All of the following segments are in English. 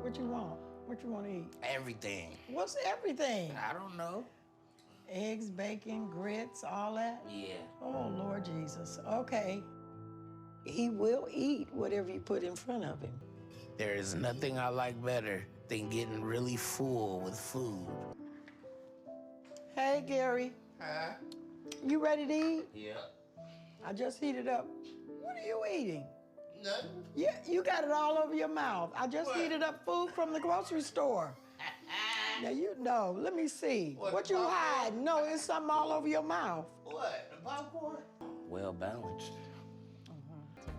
What you want? What you want to eat? Everything. What's everything? I don't know. Eggs, bacon, grits, all that? Yeah. Oh, Lord Jesus. Okay. He will eat whatever you put in front of him. There is nothing I like better than getting really full with food. Hey, Gary. Huh? You ready to eat? Yeah. I just heated up. What are you eating? Nothing. Yeah, you got it all over your mouth. I just heated up food from the grocery store. Now you know. Let me see. What you hiding? No, it's something all over your mouth. What? The popcorn? Well balanced.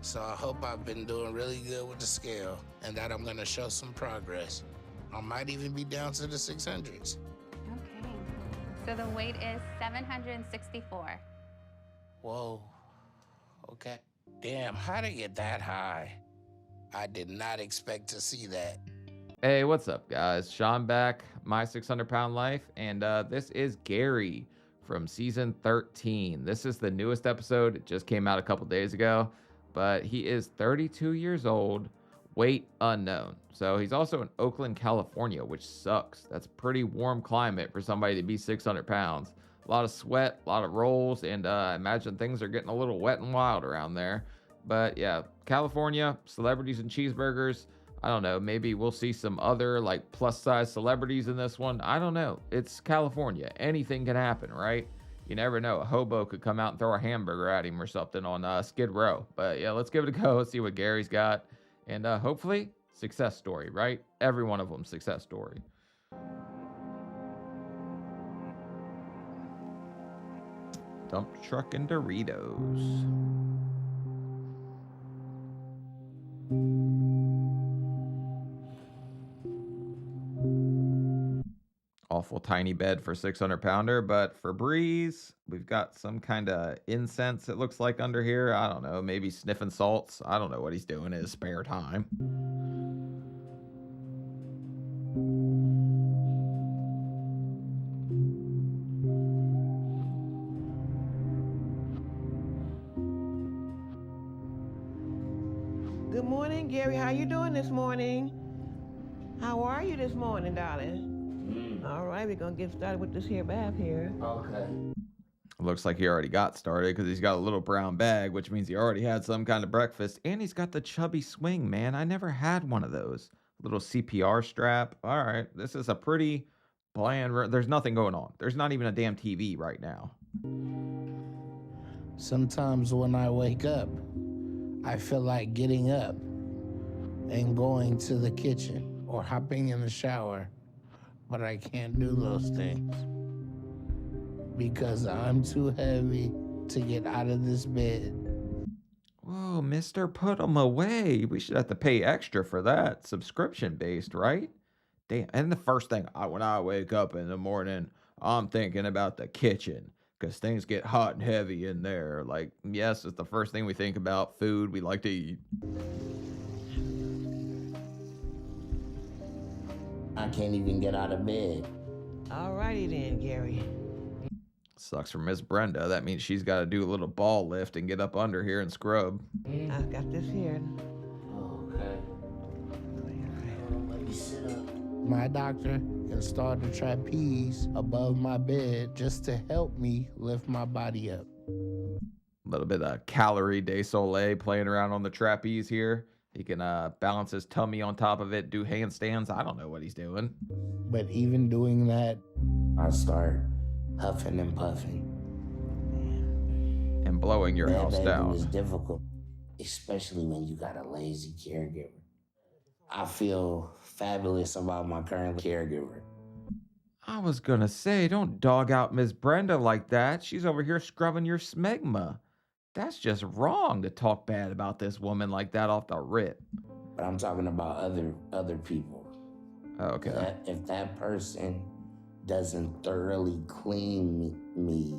So I hope I've been doing really good with the scale and that I'm gonna show some progress. I might even be down to the 600s. Okay. So the weight is 764. Whoa. Okay. Damn, how'd it get that high? I did not expect to see that. Hey, what's up, guys? Sean back, My 600 Pound Life, and this is Gary from season 13. This is the newest episode. It just came out a couple days ago, but he is 32 years old, weight unknown. So he's also in Oakland, California, which sucks. That's a pretty warm climate for somebody to be 600 pounds. A lot of sweat, a lot of rolls, and I imagine things are getting a little wet and wild around there. But yeah, California, celebrities and cheeseburgers. I don't know, maybe we'll see some other like plus size celebrities in this one. I don't know. It's California. Anything can happen, right? You never know. A hobo could come out and throw a hamburger at him or something on Skid Row. But yeah, let's give it a go. Let's see what Gary's got. And hopefully, success story, right? Every one of them, success story. Dump truck and Doritos. Awful tiny bed for 600 pounder, but for Breeze, we've got some kind of incense, it looks like, under here. I don't know, maybe sniffing salts. I don't know what he's doing in his spare time. Good morning, Gary. How you doing this morning? How are you this morning, darling? All right, we're gonna get started with this here bath here. Okay. Looks like he already got started because he's got a little brown bag, which means he already had some kind of breakfast. And he's got the chubby swing, man. I never had one of those. Little CPR strap. All right, this is a pretty bland. There's nothing going on. There's not even a damn TV right now. Sometimes when I wake up, I feel like getting up and going to the kitchen or hopping in the shower, but I can't do those things because I'm too heavy to get out of this bed. Whoa, mister, put them away. We should have to pay extra for that. Subscription-based, right? Damn. And the first thing, when I wake up in the morning, I'm thinking about the kitchen because things get hot and heavy in there. Like, yes, it's the first thing we think about. Food we like to eat. I can't even get out of bed. All righty then, Gary. Sucks for Miss Brenda. That means she's got to do a little ball lift and get up under here and scrub. I got this here. Okay. Let me sit up. My doctor installed a trapeze above my bed just to help me lift my body up. A little bit of calorie de soleil playing around on the trapeze here. He can balance his tummy on top of it, do handstands. I don't know what he's doing. But even doing that, I start huffing and puffing. And blowing your house down. Is difficult, especially when you got a lazy caregiver. I feel fabulous about my current caregiver. I was gonna say, don't dog out Miss Brenda like that. She's over here scrubbing your smegma. That's just wrong to talk bad about this woman like that off the rip. But I'm talking about other people. Okay. If that person doesn't thoroughly clean me,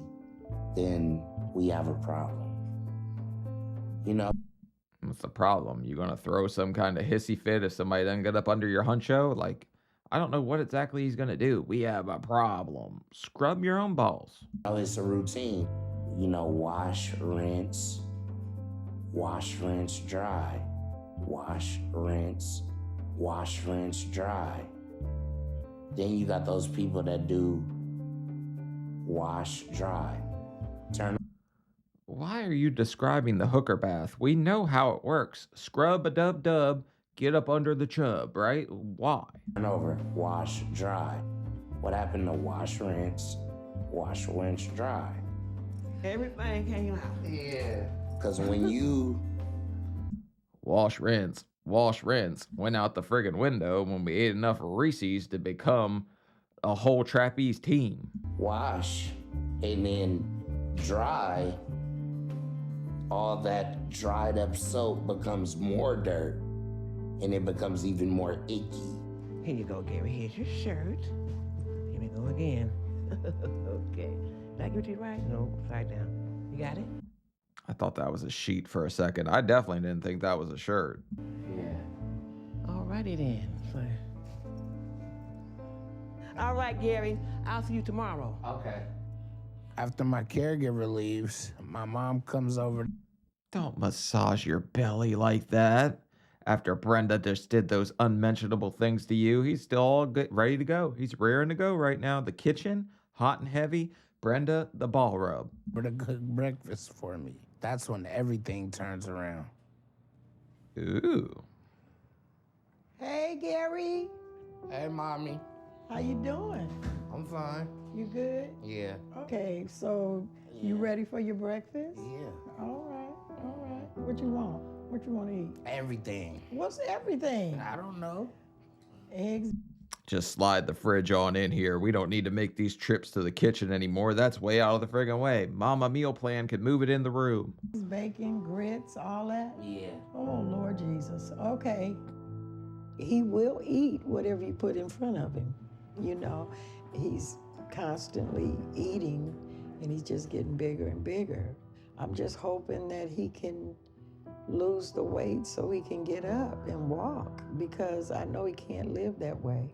then we have a problem. You know? What's the problem? You gonna throw some kind of hissy fit if somebody doesn't get up under your huncho? Like, I don't know what exactly he's gonna do. We have a problem. Scrub your own balls. Oh, it's a routine. You know, wash, rinse, dry. Wash, rinse, wash, rinse, dry. Then you got those people that do wash, dry. Why are you describing the hooker bath? We know how it works. Scrub a dub dub, get up under the chub, right? Why? Turn over, wash, dry. What happened to wash, rinse, dry? Everything came out. Yeah. Because when you Wash, rinse, went out the friggin' window when we ate enough Reese's to become a whole trapeze team. wash and then dry, all that dried up soap becomes more dirt and it becomes even more icky. Here you go, Gary. Here's your shirt. Here we go again. Okay. Did I give it to you right? No, upside down. You got it? I thought that was a sheet for a second. I definitely didn't think that was a shirt. Yeah. Alrighty then. So. All right, Gary. I'll see you tomorrow. Okay. After my caregiver leaves, my mom comes over. Don't massage your belly like that. After Brenda just did those unmentionable things to you, he's still all good, ready to go. He's raring to go right now. The kitchen, hot and heavy. Brenda, the ball rub. To cook breakfast for me. That's when everything turns around. Ooh. Hey, Gary. Hey, mommy. How you doing? I'm fine. You good? Yeah. Okay, so you ready for your breakfast? Yeah. All right, all right. What you want? What you want to eat? Everything. What's everything? I don't know. Eggs. Just slide the fridge on in here. We don't need to make these trips to the kitchen anymore. That's way out of the friggin' way. Mama meal plan can move it in the room. Bacon, grits, all that? Yeah. Oh, Lord Jesus. Okay. He will eat whatever you put in front of him. You know, he's constantly eating and he's just getting bigger and bigger. I'm just hoping that he can lose the weight so he can get up and walk, because I know he can't live that way.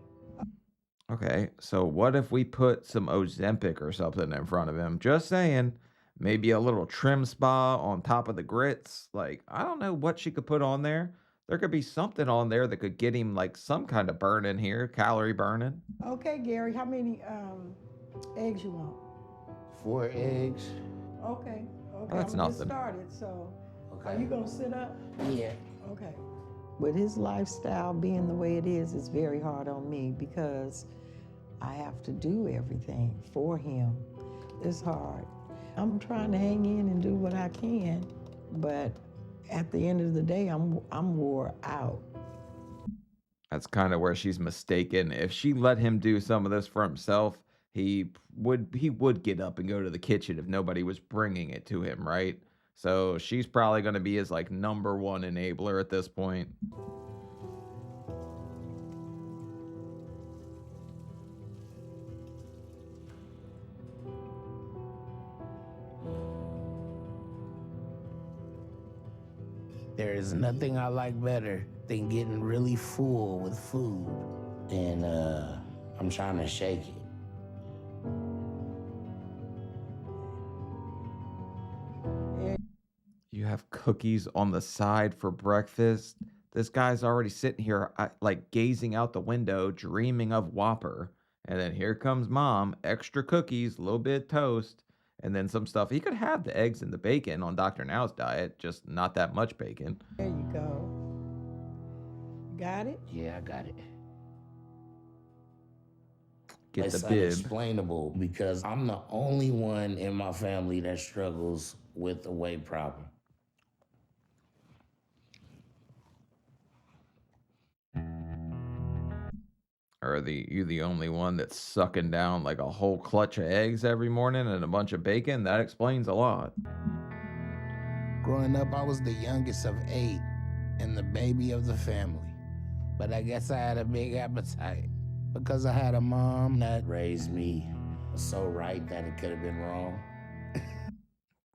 Okay, so what if we put some Ozempic or something in front of him? Just saying. Maybe a little trim spa on top of the grits. Like, I don't know what she could put on there. There could be something on there that could get him like some kind of burn in here, calorie burning. Okay, Gary, how many eggs you want? 4 eggs. Okay, okay. That's I'm gonna get nothing. started, so Okay. are you gonna sit up? Yeah. Okay. With his lifestyle being the way it is, it's very hard on me because I have to do everything for him. It's hard. I'm trying to hang in and do what I can, but at the end of the day, I'm wore out. That's kind of where she's mistaken. If she let him do some of this for himself, he would get up and go to the kitchen if nobody was bringing it to him, right? So she's probably going to be his like number one enabler at this point. There is nothing I like better than getting really full with food. And I'm trying to shake it. You have cookies on the side for breakfast. This guy's already sitting here like gazing out the window, dreaming of Whopper. And then here comes mom, extra cookies, a little bit of toast, and then some stuff. He could have the eggs and the bacon on Dr. Now's diet, just not that much bacon. There you go. Got it? Yeah, I got it. Get It's the bib. unexplainable because I'm the only one in my family that struggles with a weight problem. Or you the only one that's sucking down like a whole clutch of eggs every morning and a bunch of bacon? That explains a lot. Growing up, I was the youngest of 8 and the baby of the family. But I guess I had a big appetite because I had a mom that raised me so right that it could have been wrong.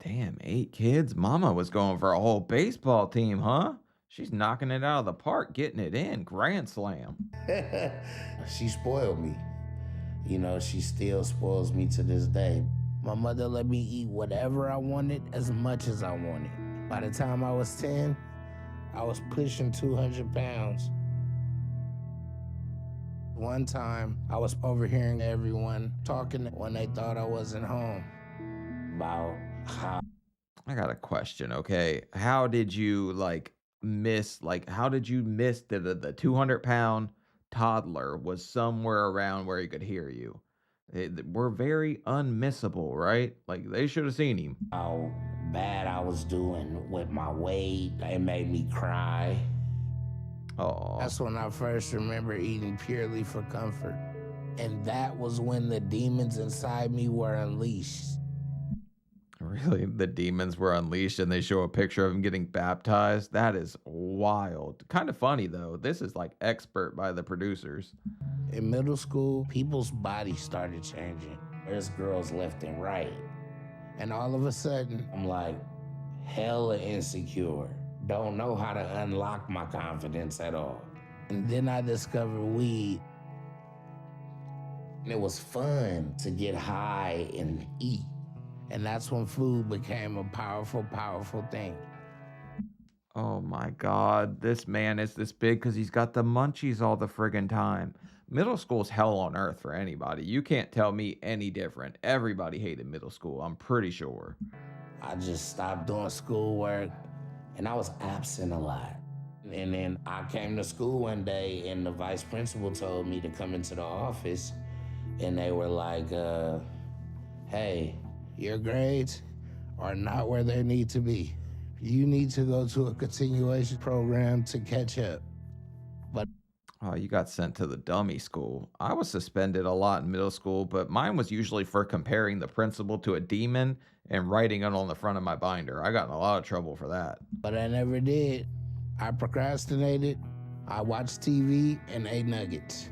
Damn, 8 kids? Mama was going for a whole baseball team, huh? She's knocking it out of the park, getting it in. Grand slam. She spoiled me. You know, she still spoils me to this day. My mother let me eat whatever I wanted as much as I wanted. By the time I was 10, I was pushing 200 pounds. One time, I was overhearing everyone talking when they thought I wasn't home about how I got a question, okay? How did you how did you miss that the 200-pound toddler was somewhere around where he could hear you? We're very unmissable, right? Like they should have seen him. how bad I was doing with my weight. It made me cry. Oh, That's when I first remember eating purely for comfort. And that was when the demons inside me were unleashed. really? The demons were unleashed and they show a picture of him getting baptized? That is wild. Kind of funny though. This is like expert by the producers. In middle school, people's bodies started changing. There's girls left and right. And all of a sudden, I'm like hella insecure. Don't know how to unlock my confidence at all. And then I discovered weed. And it was fun to get high and eat. And that's when food became a powerful, powerful thing. Oh my God, this man is this big because he's got the munchies all the friggin' time. Middle school's hell on earth for anybody. You can't tell me any different. Everybody hated middle school, I'm pretty sure. I just stopped doing schoolwork and I was absent a lot. And then I came to school one day and the vice principal told me to come into the office and they were like, hey, your grades are not where they need to be. You need to go to a continuation program to catch up. But Oh, you got sent to the dummy school. I was suspended a lot in middle school, but mine was usually for comparing the principal to a demon and writing it on the front of my binder. I got in a lot of trouble for that. I never did. I procrastinated, I watched TV and ate nuggets.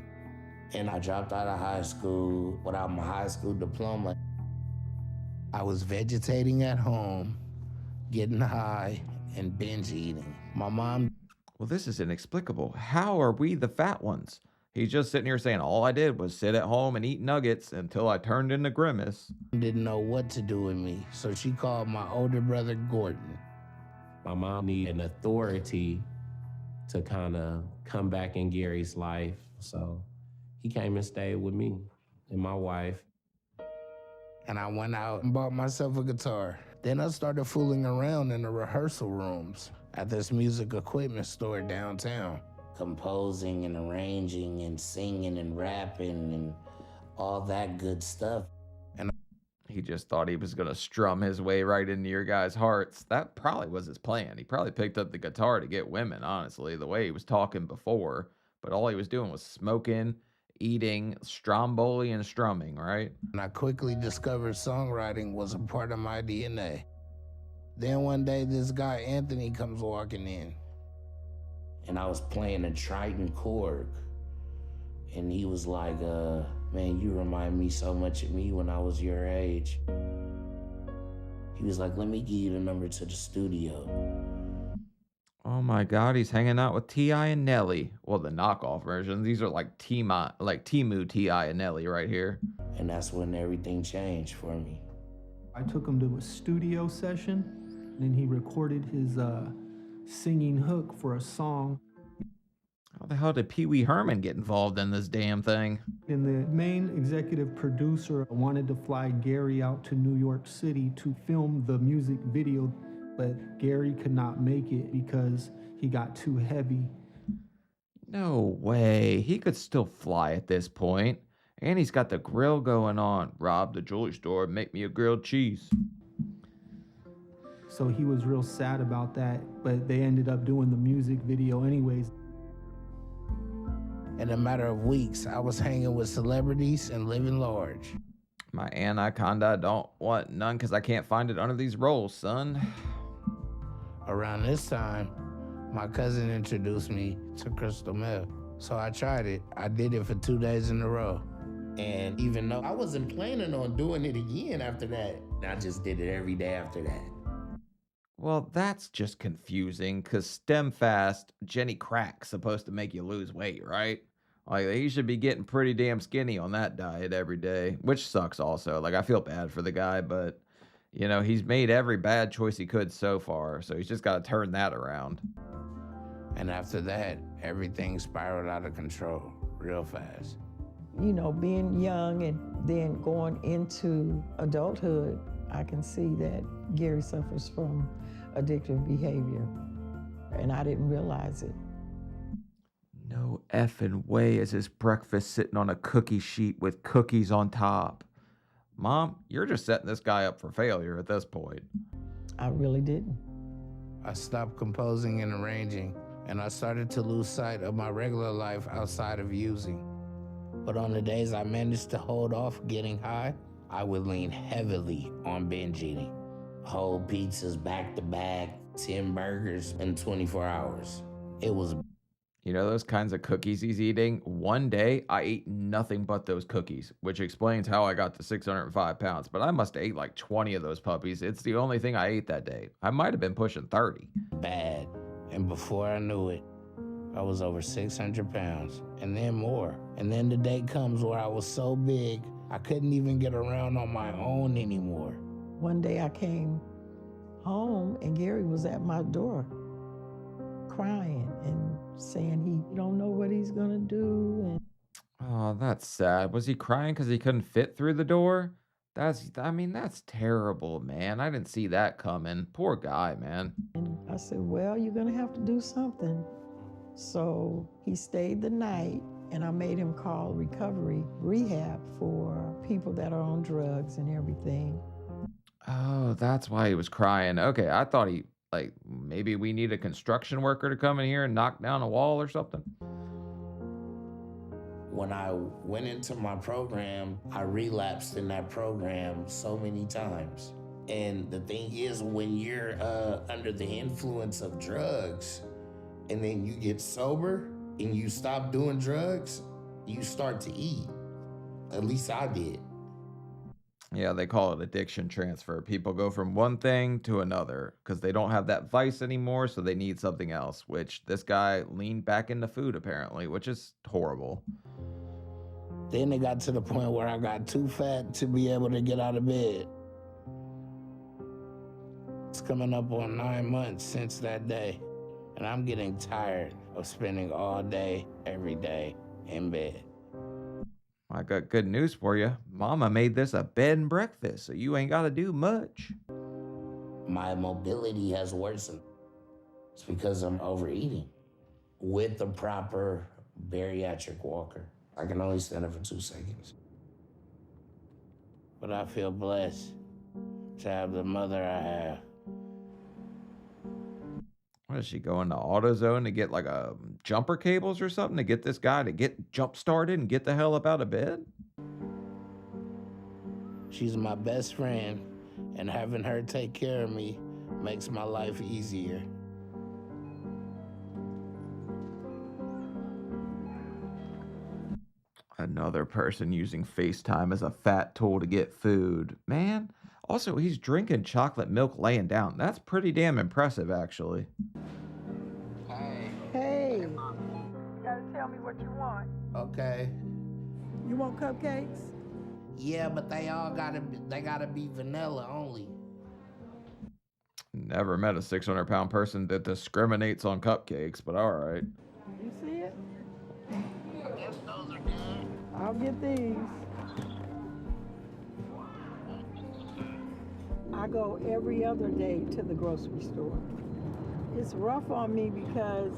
And I dropped out of high school without my high school diploma. I was vegetating at home, getting high, and binge eating. My mom Well, this is inexplicable. How are we the fat ones? He's just sitting here saying, all I did was sit at home and eat nuggets until I turned into Grimace. didn't know what to do with me, so she called my older brother, Gordon. My mom needed an authority to kind of come back in Gary's life. So he came and stayed with me and my wife. And I went out and bought myself a guitar. Then I started fooling around in the rehearsal rooms at this music equipment store downtown. Composing and arranging and singing and rapping and all that good stuff. He just thought he was going to strum his way right into your guys' hearts. That probably was his plan. He probably picked up the guitar to get women, honestly, the way he was talking before. But all he was doing was smoking, eating, stromboli, and strumming, right? And I quickly discovered songwriting was a part of my DNA. Then one day, this guy, Anthony, comes walking in. And I was playing a Triton chord. And he was like, man, you remind me so much of me when I was your age. He was like, let me give you the number to the studio. Oh my God, he's hanging out with T.I. and Nelly. Well, the knockoff version. These are like Timu, T.I. and Nelly right here. And that's when everything changed for me. I took him to a studio session, and he recorded his singing hook for a song. How the hell did Pee Wee Herman get involved in this damn thing? And the main executive producer wanted to fly Gary out to New York City to film the music video, but Gary could not make it because he got too heavy. No way. He could still fly at this point. And he's got the grill going on. Rob the jewelry store, make me a grilled cheese. So he was real sad about that, but they ended up doing the music video anyways. In a matter of weeks, I was hanging with celebrities and living large. My anaconda don't want none because I can't find it under these rolls, son. Around this time, my cousin introduced me to crystal meth. So I tried it. I did it for 2 days in a row. And even though I wasn't planning on doing it again after that, I just did it every day after that. Well, that's just confusing because stem fast, Jenny Crack's supposed to make you lose weight, right? Like, he should be getting pretty damn skinny on that diet every day, which sucks also. Like, I feel bad for the guy, but, you know, he's made every bad choice he could so far, so he's just got to turn that around. And after that, everything spiraled out of control. real fast. You know, being young and then going into adulthood, I can see that Gary suffers from addictive behavior, and I didn't realize it. No effing way is his breakfast sitting on a cookie sheet with cookies on top. Mom, you're just setting this guy up for failure at this point. I really didn't. I stopped composing and arranging, and I started to lose sight of my regular life outside of using. But on the days I managed to hold off getting high, I would lean heavily on binge eating. Whole pizzas back to back, 10 burgers in 24 hours. It was. You know those kinds of cookies he's eating? One day, I ate nothing but those cookies, which explains how I got to 605 pounds. But I must have ate like 20 of those puppies. It's the only thing I ate that day. I might have been pushing 30. Bad. And before I knew it, I was over 600 pounds, and then more. And then the day comes where I was so big, I couldn't even get around on my own anymore. One day I came home and Gary was at my door crying and saying he don't know what he's gonna do. And Oh, that's sad. Was he crying because he couldn't fit through the door? That's terrible, man. I didn't see that coming. Poor guy, man. I said, well, you're gonna have to do something. So he stayed the night, and I made him call recovery rehab for people that are on drugs and everything. Oh, that's why he was crying. Okay, I thought maybe we need a construction worker to come in here and knock down a wall or something. When I went into my program, I relapsed in that program so many times. And the thing is, when you're under the influence of drugs, and then you get sober and you stop doing drugs, you start to eat. At least I did. Yeah, they call it addiction transfer. People go from one thing to another because they don't have that vice anymore, so they need something else, which this guy leaned back into food apparently, which is horrible. Then it got to the point where I got too fat to be able to get out of bed. It's coming up on 9 months since that day. And I'm getting tired of spending all day, every day in bed. I got good news for you. Mama made this a bed and breakfast, so you ain't got to do much. My mobility has worsened. It's because I'm overeating. With the proper bariatric walker, I can only stand up for 2 seconds. But I feel blessed to have the mother I have. What is she going to AutoZone to get like a jumper cables or something to get this guy to get jump started and get the hell up out of bed? She's my best friend, and having her take care of me makes my life easier. Another person using FaceTime as a fat tool to get food. Man, also he's drinking chocolate milk laying down. That's pretty damn impressive, actually. Hey, you gotta tell me what you want. Okay. You want cupcakes? Yeah, but they gotta be vanilla only. Never met a 600-pound person that discriminates on cupcakes, but all right. You see it? Yes, those are good. I'll get these. I go every other day to the grocery store. It's rough on me because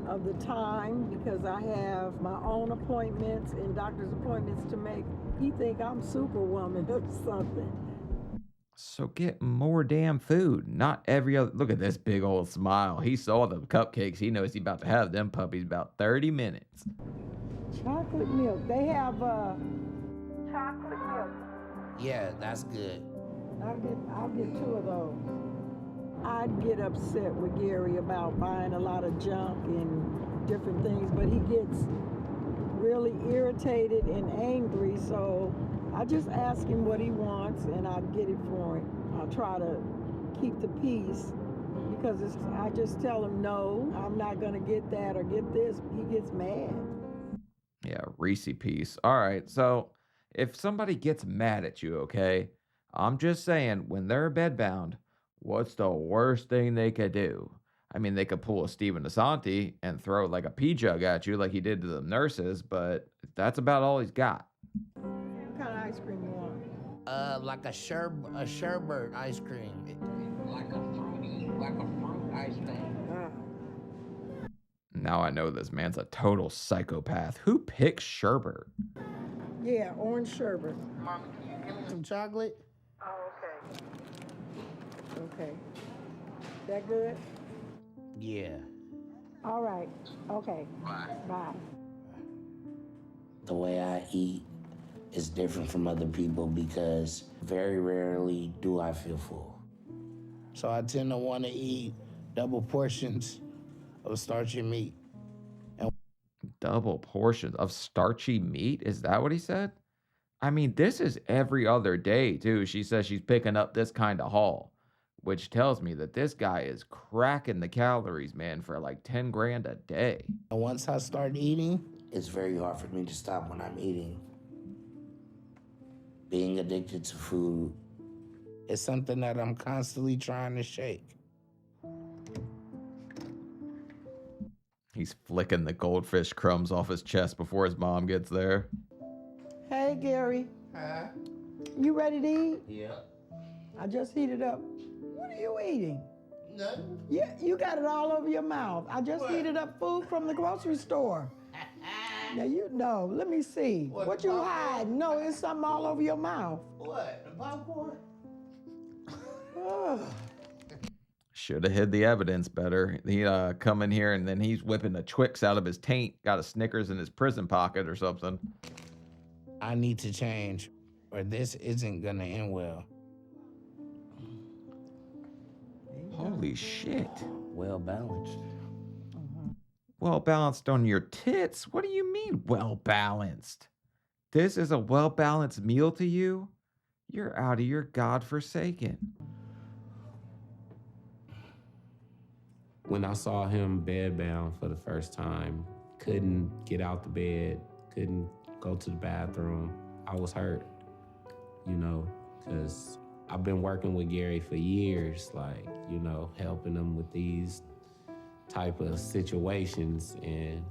of the time, because I have my own appointments and doctor's appointments to make. He think I'm superwoman or something. So get more damn food. Not every other. Look at this big old smile. He saw the cupcakes. He knows he's about to have them puppies about 30 minutes. Chocolate milk. They have chocolate milk. Yeah, that's good. I'll get 2 of those. I'd get upset with Gary about buying a lot of junk and different things, but he gets really irritated and angry, so I just ask him what he wants and I get it for him. I'll try to keep the peace because I just tell him, no, I'm not gonna get that or get this. He gets mad. Yeah, Reese piece. All right, so if somebody gets mad at you, okay, I'm just saying, when they're bedbound, what's the worst thing they could do? I mean, they could pull a Steven Asante and throw like a pea jug at you like he did to the nurses, but that's about all he's got. What kind of ice cream you want? Like a sherbet ice cream. Like a fruit ice cream. Now I know this man's a total psychopath. Who picks sherbet? Yeah, orange sherbet. Mama, can you give me some chocolate? Oh, okay. Okay. That good? Yeah. All right. Okay. Bye. Bye. The way I eat is different from other people because very rarely do I feel full. So I tend to want to eat double portions of starchy meat. Double portions of starchy meat? Is that what he said? I mean, this is every other day, too. She says she's picking up this kind of haul, which tells me that this guy is cracking the calories, man, for like 10 grand a day. And once I start eating, it's very hard for me to stop when I'm eating. Being addicted to food is something that I'm constantly trying to shake. He's flicking the goldfish crumbs off his chest before his mom gets there. Hey, Gary. Huh? You ready to eat? Yeah. I just heated up. What are you eating? Nothing. Yeah, you got it all over your mouth. I just heated up food from the grocery store. Now you know. Let me see. What you hiding? No, it's something all over your mouth. What? The popcorn? Ugh. Should have hid the evidence better. He come in here and then he's whipping a Twix out of his taint, got a Snickers in his prison pocket or something. I need to change, or this isn't gonna end well. Holy shit. Well balanced. Well balanced on your tits? What do you mean well balanced? This is a well balanced meal to you? You're out of your godforsaken. When I saw him bedbound for the first time, couldn't get out the bed, couldn't go to the bathroom, I was hurt, you know, because I've been working with Gary for years, like, you know, helping him with these type of situations, and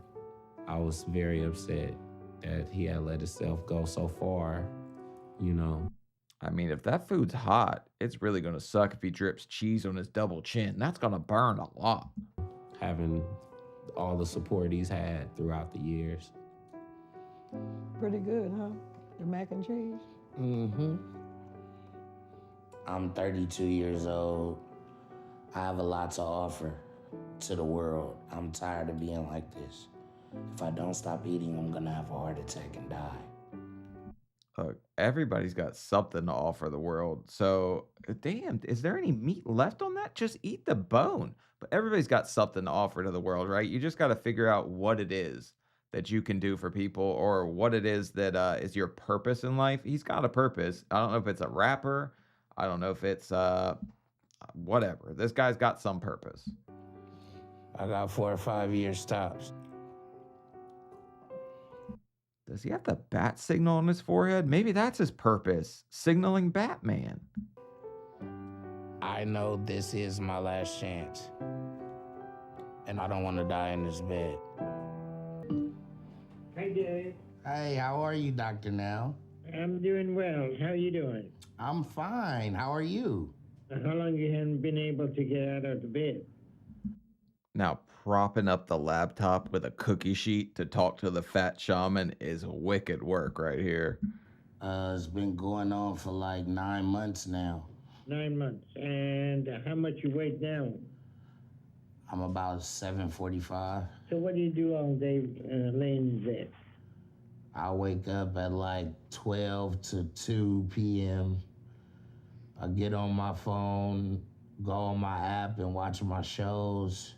I was very upset that he had let himself go so far, you know. I mean, if that food's hot, it's really going to suck if he drips cheese on his double chin. That's going to burn a lot. Having all the support he's had throughout the years. Pretty good, huh? The mac and cheese? Mm-hmm. I'm 32 years old. I have a lot to offer to the world. I'm tired of being like this. If I don't stop eating, I'm gonna have a heart attack and die. Look, everybody's got something to offer the world. So, damn, is there any meat left on that? Just eat the bone. But everybody's got something to offer to the world, right? You just got to figure out what it is that you can do for people or what it is that is your purpose in life. He's got a purpose. I don't know if it's a rapper. I don't know if it's whatever. This guy's got some purpose. I got 4 or 5 years tops. Does he have the bat signal on his forehead? Maybe that's his purpose, signaling Batman. I know this is my last chance. And I don't want to die in this bed. Hi, Dave. Hey, how are you, Dr. Now? I'm doing well. How are you doing? I'm fine. How are you? How long you haven't been able to get out of the bed? Now, propping up the laptop with a cookie sheet to talk to the fat shaman is wicked work right here. It's been going on for like 9 months now. 9 months. And how much you weigh now? I'm about 745. So what do you do all day laying in bed? I wake up at like 12 to 2 p.m. I get on my phone, go on my app and watch my shows.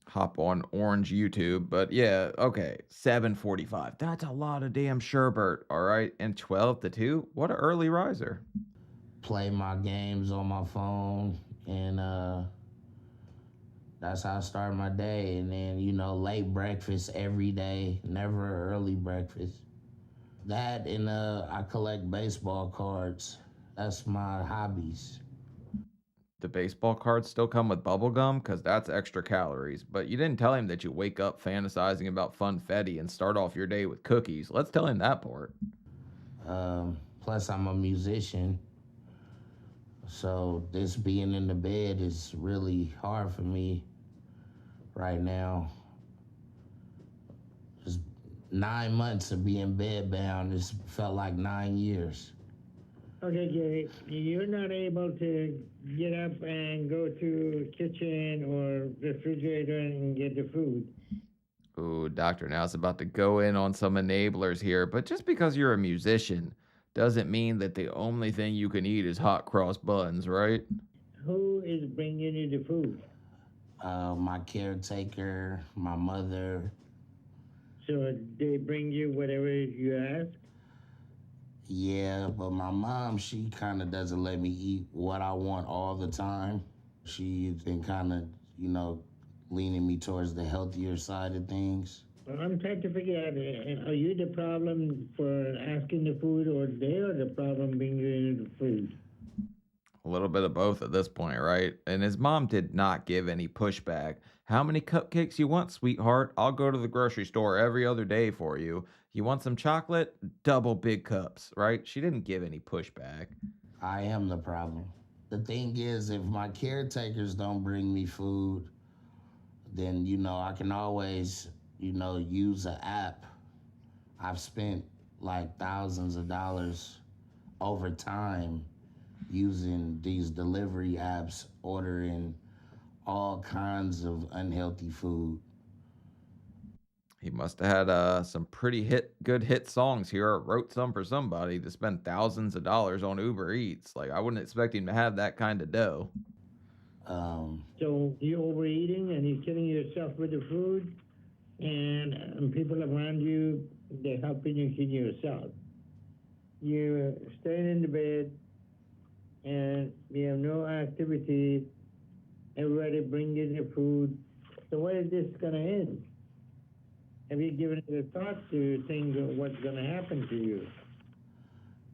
Hop on Orange YouTube, but yeah, okay, 7:45. That's a lot of damn sherbet, all right? And 12 to 2? What an early riser. Play my games on my phone, and that's how I start my day. And then, you know, late breakfast every day, never early breakfast. That and I collect baseball cards. That's my hobbies. the baseball cards still come with bubble gum? Because that's extra calories. But you didn't tell him that you wake up fantasizing about funfetti and start off your day with cookies. Let's tell him that part. Plus, I'm a musician, so this being in the bed is really hard for me right now. Just 9 months of being bedbound, it's felt like 9 years. Okay, Gary, you're not able to get up and go to kitchen or refrigerator and get the food. Ooh, Dr. Now's about to go in on some enablers here, but just because you're a musician doesn't mean that the only thing you can eat is hot cross buns, right? Who is bringing you the food? My caretaker, my mother. So they bring you whatever you ask? Yeah, but my mom, she kind of doesn't let me eat what I want all the time. She's been kind of, leaning me towards the healthier side of things. I'm trying to figure out, are you the problem for asking the food, or they are the problem bringing you the food? A little bit of both at this point, right? And his mom did not give any pushback. How many cupcakes you want, sweetheart? I'll go to the grocery store every other day for you. You want some chocolate? Double big cups, right? She didn't give any pushback. I am the problem. The thing is, if my caretakers don't bring me food, then, I can always, use an app. I've spent like thousands of dollars over time using these delivery apps, ordering all kinds of unhealthy food. He must have had some pretty good hit songs here, or wrote some for somebody to spend thousands of dollars on Uber Eats. Like, I wouldn't expect him to have that kind of dough. So you're overeating and you're killing yourself with the food, and people around you, they're helping you kill yourself. You're staying in the bed and you have no activity. Everybody brings you the food. So when is this going to end? Have you given it a thought to think of what's going to happen to you?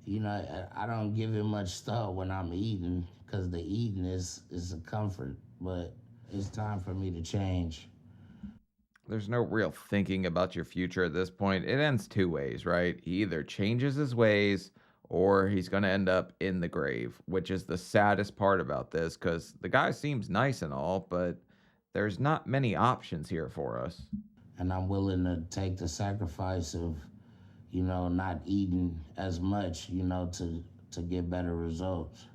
I don't give it much thought when I'm eating, because the eating is a comfort, but it's time for me to change. There's no real thinking about your future at this point. It ends two ways, right? He either changes his ways or he's going to end up in the grave, which is the saddest part about this, because the guy seems nice and all, but there's not many options here for us. And I'm willing to take the sacrifice of, not eating as much, to get better results.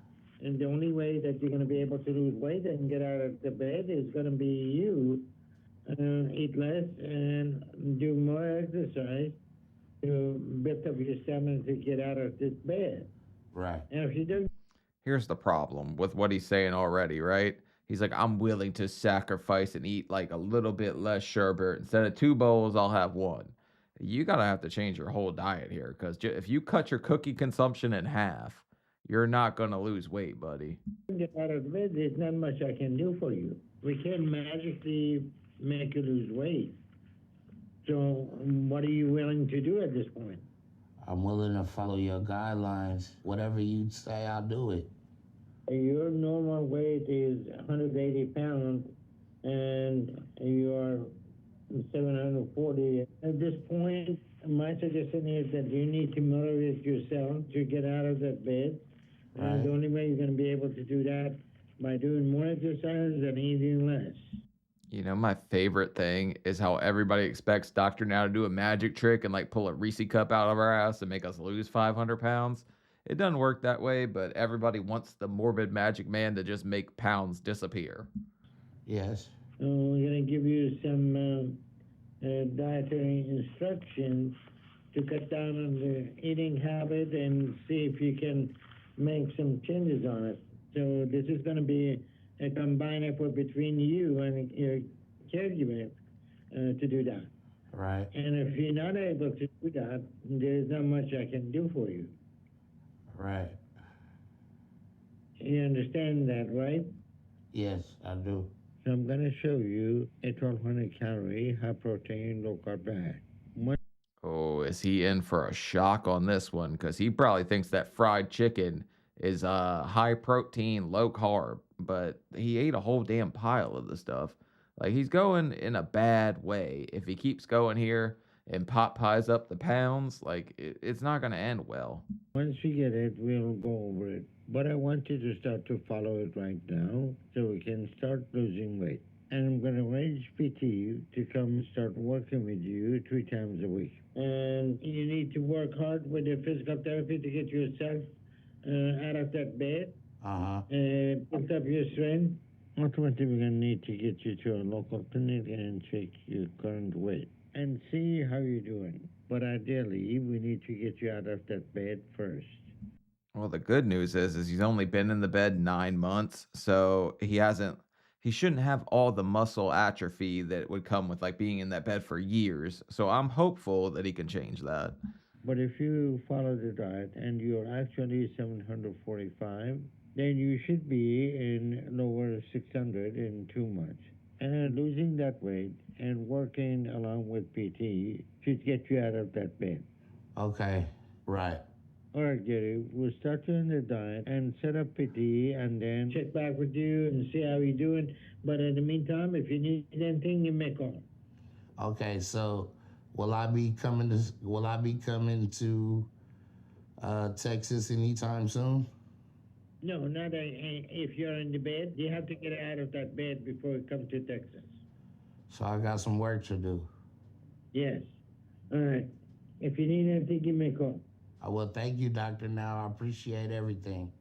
And the only way that you're going to be able to lose weight and get out of the bed is going to be you eat less and do more exercise to build up your stamina to get out of this bed. Right. And if you don't... Here's the problem with what he's saying already, right? He's like, I'm willing to sacrifice and eat like a little bit less sherbet. Instead of 2 bowls, I'll have 1. You gotta have to change your whole diet here, because if you cut your cookie consumption in half, you're not gonna lose weight, buddy. Get out of the bed, there's not much I can do for you. We can't magically make you lose weight. So what are you willing to do at this point? I'm willing to follow your guidelines. Whatever you say, I'll do it. Your normal weight is 180 pounds, and you are 740. At this point, my suggestion is that you need to motivate yourself to get out of that bed. Right. And the only way you're going to be able to do that by doing more exercise and eating less. My favorite thing is how everybody expects Dr. Now to do a magic trick and like pull a Reese cup out of our ass and make us lose 500 pounds. It doesn't work that way, but everybody wants the morbid magic man to just make pounds disappear. Yes. So we're going to give you some dietary instructions to cut down on the eating habit and see if you can make some changes on it. So this is going to be a combined effort between you and your caregiver to do that. Right. And if you're not able to do that, there's not much I can do for you. Right. You understand that, right? Yes, I do. So I'm going to show you a 1,200 calorie, high protein, low carb diet. Oh, is he in for a shock on this one? Because he probably thinks that fried chicken is high protein, low carb, but he ate a whole damn pile of the stuff. Like he's going in a bad way. If he keeps going here and pot pies up the pounds, like it's not gonna end well. Once we get it, we'll go over it. But I want you to start to follow it right now so we can start losing weight. And I'm going to arrange PT to come start working with you 3 times a week. And you need to work hard with your physical therapy to get yourself out of that bed. Build up your strength. Ultimately, we're going to need to get you to a local clinic and check your current weight and see how you're doing. But ideally, we need to get you out of that bed first. Well, the good news is he's only been in the bed 9 months, so he shouldn't have all the muscle atrophy that would come with like being in that bed for years. So I'm hopeful that he can change that. But if you follow the diet and you're actually 745, then you should be in lower 600 in 2 months. And losing that weight and working along with PT should get you out of that bed. Okay, right. All right, Gary, we'll start you on the diet and set up PT and then check back with you and see how you're doing. But in the meantime, if you need anything, you may call. Okay, so will I be coming to Texas anytime soon? No, not if you're in the bed. You have to get out of that bed before you come to Texas. So I got some work to do. Yes. All right. If you need anything, give me a call. I will. Thank you, Doctor. Now I appreciate everything.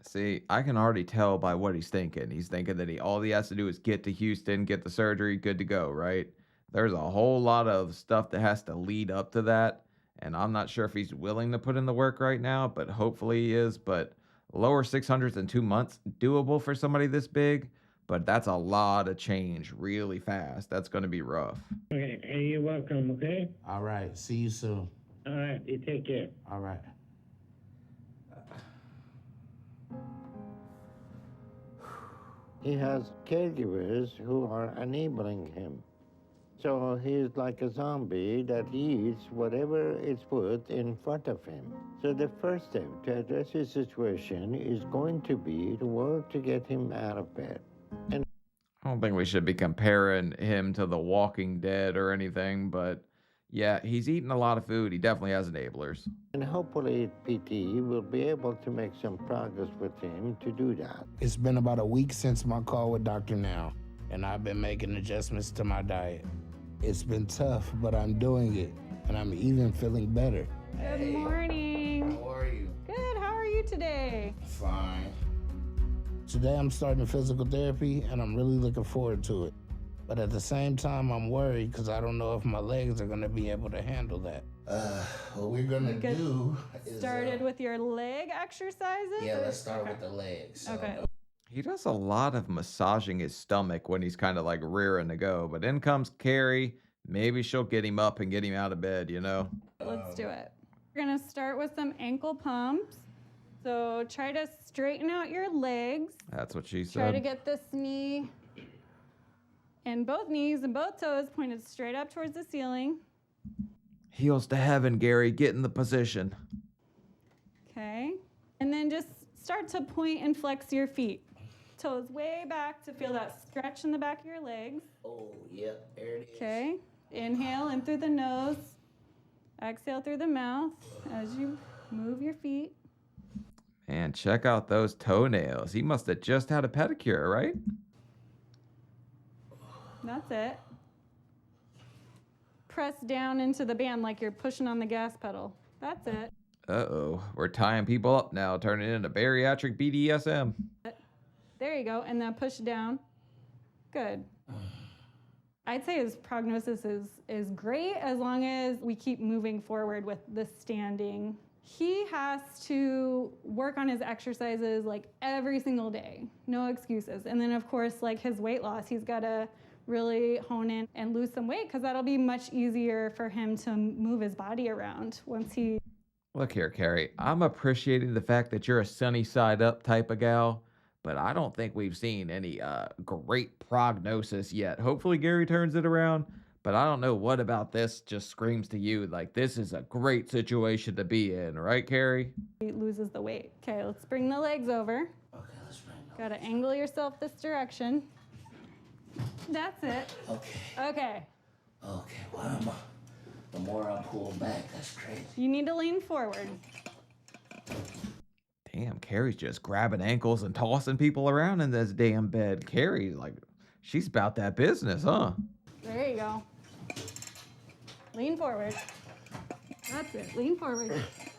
See, I can already tell by what he's thinking. He's thinking that all he has to do is get to Houston, get the surgery, good to go, right? There's a whole lot of stuff that has to lead up to that, and I'm not sure if he's willing to put in the work right now, but hopefully he is. But lower 600s in 2 months, doable for somebody this big, but that's a lot of change really fast. That's going to be rough. Okay, you're welcome, okay? All right. See you soon. All right, you take care. All right. He has caregivers who are enabling him. So he's like a zombie that eats whatever is put in front of him. So the first step to address his situation is going to be to work to get him out of bed. And I don't think we should be comparing him to The Walking Dead or anything, but yeah, he's eating a lot of food. He definitely has enablers. And hopefully PT will be able to make some progress with him to do that. It's been about a week since my call with Dr. Now, and I've been making adjustments to my diet. It's been tough, but I'm doing it, and I'm even feeling better. Good morning. How are you? Good. How are you today? Fine. Today I'm starting physical therapy, and I'm really looking forward to it. But at the same time, I'm worried because I don't know if my legs are going to be able to handle that. What we're going to do is... Started with your leg exercises? Yeah, let's start with the legs. So. Okay. He does a lot of massaging his stomach when he's kind of like rearing to go. But in comes Carrie. Maybe she'll get him up and get him out of bed, you know? Let's do it. We're going to start with some ankle pumps. So try to straighten out your legs. That's what she said. Try to get this knee and both knees and both toes pointed straight up towards the ceiling. Heels to heaven, Gary. Get in the position. Okay. And then just start to point and flex your feet. Toes way back to feel that stretch in the back of your legs. Oh, yep, there it is. Okay. Inhale in through the nose. Exhale through the mouth as you move your feet. Man, check out those toenails. He must have just had a pedicure, right? That's it. Press down into the band like you're pushing on the gas pedal. That's it. Uh-oh. We're tying people up now, turning into bariatric BDSM. There you go. And then push down. Good. I'd say his prognosis is great as long as we keep moving forward with the standing. He has to work on his exercises like every single day. No excuses. And then, of course, like his weight loss, he's got to really hone in and lose some weight because that'll be much easier for him to move his body around once he... Look here, Carrie. I'm appreciating the fact that you're a sunny side up type of gal, but I don't think we've seen any great prognosis yet. Hopefully Gary turns it around, But I don't know what about this just screams to you like this is a great situation to be in, right, Carrie? He loses the weight. Okay, let's bring the legs over. Okay, let's bring them. Gotta angle yourself this direction. That's it. Okay. Okay. Okay, well, the more I pull back, that's crazy. You need to lean forward. Damn, Carrie's just grabbing ankles and tossing people around in this damn bed. Carrie, like, she's about that business, huh? There you go. Lean forward. That's it. Lean forward.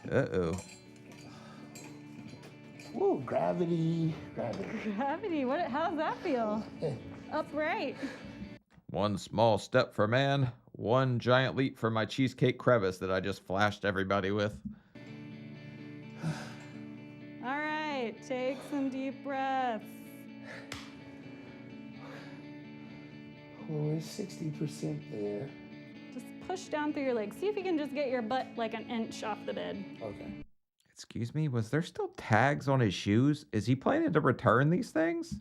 Uh-oh. Woo, gravity. Gravity. How does that feel? Upright. One small step for man, one giant leap for my cheesecake crevice that I just flashed everybody with. All right, take some deep breaths. Well, we're 60% there. Just push down through your legs. See if you can just get your butt like an inch off the bed. Okay. Excuse me, was there still tags on his shoes? Is he planning to return these things?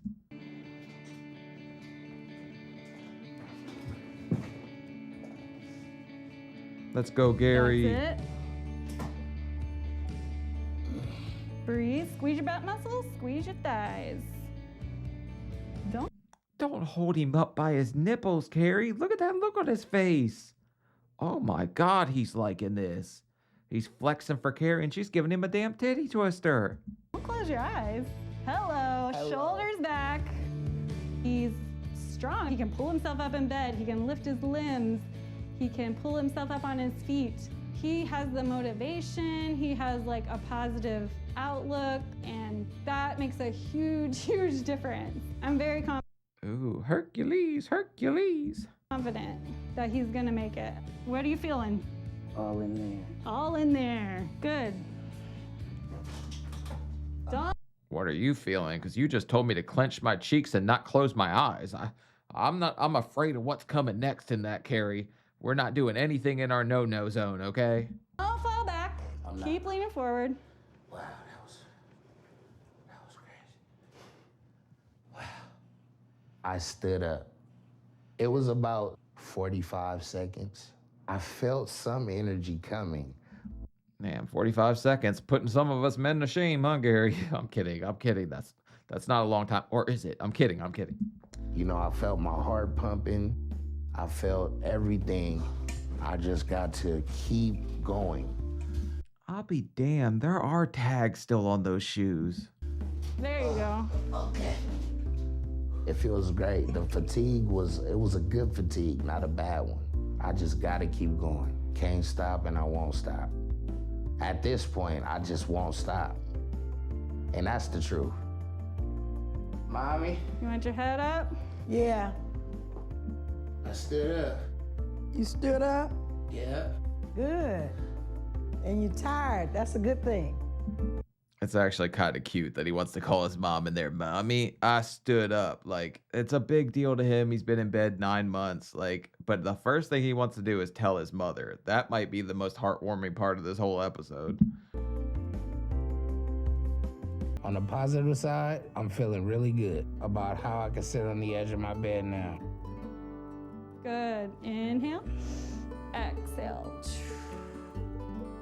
Let's go, Gary. That's it. Breathe. Squeeze your butt muscles. Squeeze your thighs. Don't hold him up by his nipples, Carrie. Look at that look on his face. Oh my God, he's liking this. He's flexing for Carrie and she's giving him a damn titty twister. Don't close your eyes. Hello. Shoulders back. He's strong. He can pull himself up in bed. He can lift his limbs. He can pull himself up on his feet. He has the motivation. He has like a positive outlook, and that makes a huge, huge difference. I'm very Ooh, Hercules. confident that he's gonna make it. What are you feeling? All in there. All in there. Good. Don't. What are you feeling? Because you just told me to clench my cheeks and not close my eyes. I'm afraid of what's coming next in that, Carrie. We're not doing anything in our no-no zone, okay? Don't fall back. Keep leaning forward. Wow, that was crazy. Wow. I stood up. It was about 45 seconds. I felt some energy coming. Man, 45 seconds, putting some of us men to shame, huh, Gary? I'm kidding. That's not a long time. Or is it? I'm kidding. You know, I felt my heart pumping. I felt everything. I just got to keep going. I'll be damned. There are tags still on those shoes. There you go. Okay. It feels great. The fatigue was a good fatigue, not a bad one. I just gotta keep going. Can't stop and I won't stop. At this point, I just won't stop. And that's the truth. Mommy? You want your head up? Yeah. I stood up. You stood up? Yeah. Good. And you're tired. That's a good thing. It's actually kind of cute that he wants to call his mom in there, Mommy. I stood up. Like, it's a big deal to him. He's been in bed 9 months. Like, but the first thing he wants to do is tell his mother. That might be the most heartwarming part of this whole episode. On the positive side, I'm feeling really good about how I can sit on the edge of my bed now. Good. Inhale. Exhale.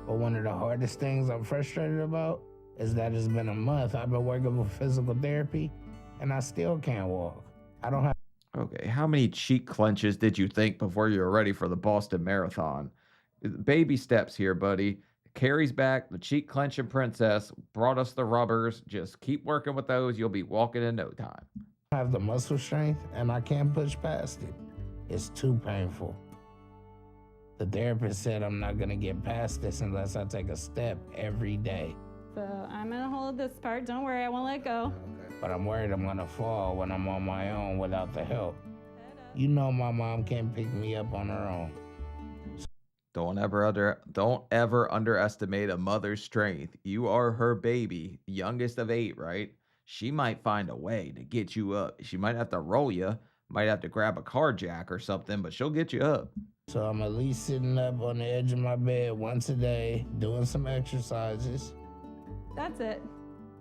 But one of the hardest things I'm frustrated about is that it's been a month I've been working with physical therapy and I still can't walk. I don't have. Okay, how many cheek clenches did you think before you were ready for the Boston Marathon? Baby steps here, buddy. Carrie's back. The cheek clenching princess brought us the rubbers. Just keep working with those. You'll be walking in no time. I have the muscle strength and I can't push past it. It's too painful. The therapist said I'm not gonna get past this unless I take a step every day. So I'm gonna hold this part. Don't worry, I won't let go. But I'm worried I'm gonna fall when I'm on my own without the help. You know my mom can't pick me up on her own. Don't ever underestimate a mother's strength. You are her baby, youngest of 8, right? She might find a way to get you up. She might have to roll you, might have to grab a car jack or something, but she'll get you up. So I'm at least sitting up on the edge of my bed once a day, doing some exercises. That's it.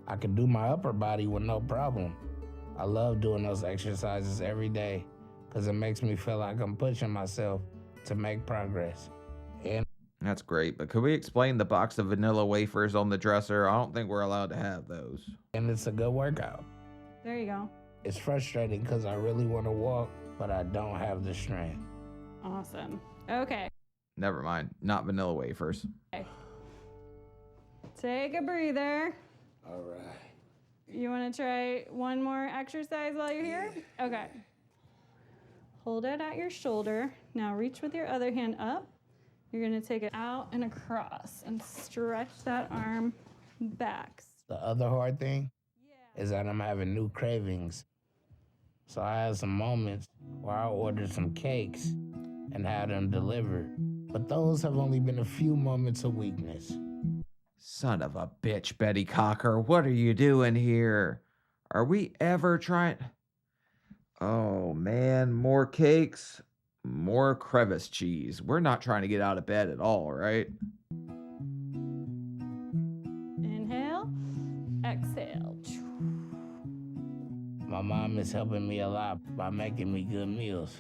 I can do my upper body with no problem. I love doing those exercises every day because it makes me feel like I'm pushing myself to make progress. And That's great, but could we explain the box of vanilla wafers on the dresser? I don't think we're allowed to have those. it's a good workout. There you go. It's frustrating because I really want to walk, but I don't have the strength. Awesome. Okay. Never mind, not vanilla wafers. Okay. Take a breather. All right. You want to try one more exercise while you're here? Okay. Hold it at your shoulder. Now reach with your other hand up. You're going to take it out and across and stretch that arm back. The other hard thing is that I'm having new cravings. So I had some moments where I ordered some cakes and had them delivered. But those have only been a few moments of weakness. Son of a bitch, Betty Cocker, what are you doing here? Are we ever trying? Oh man, more cakes, more crevice cheese. We're not trying to get out of bed at all, right? Inhale, exhale. My mom is helping me a lot by making me good meals.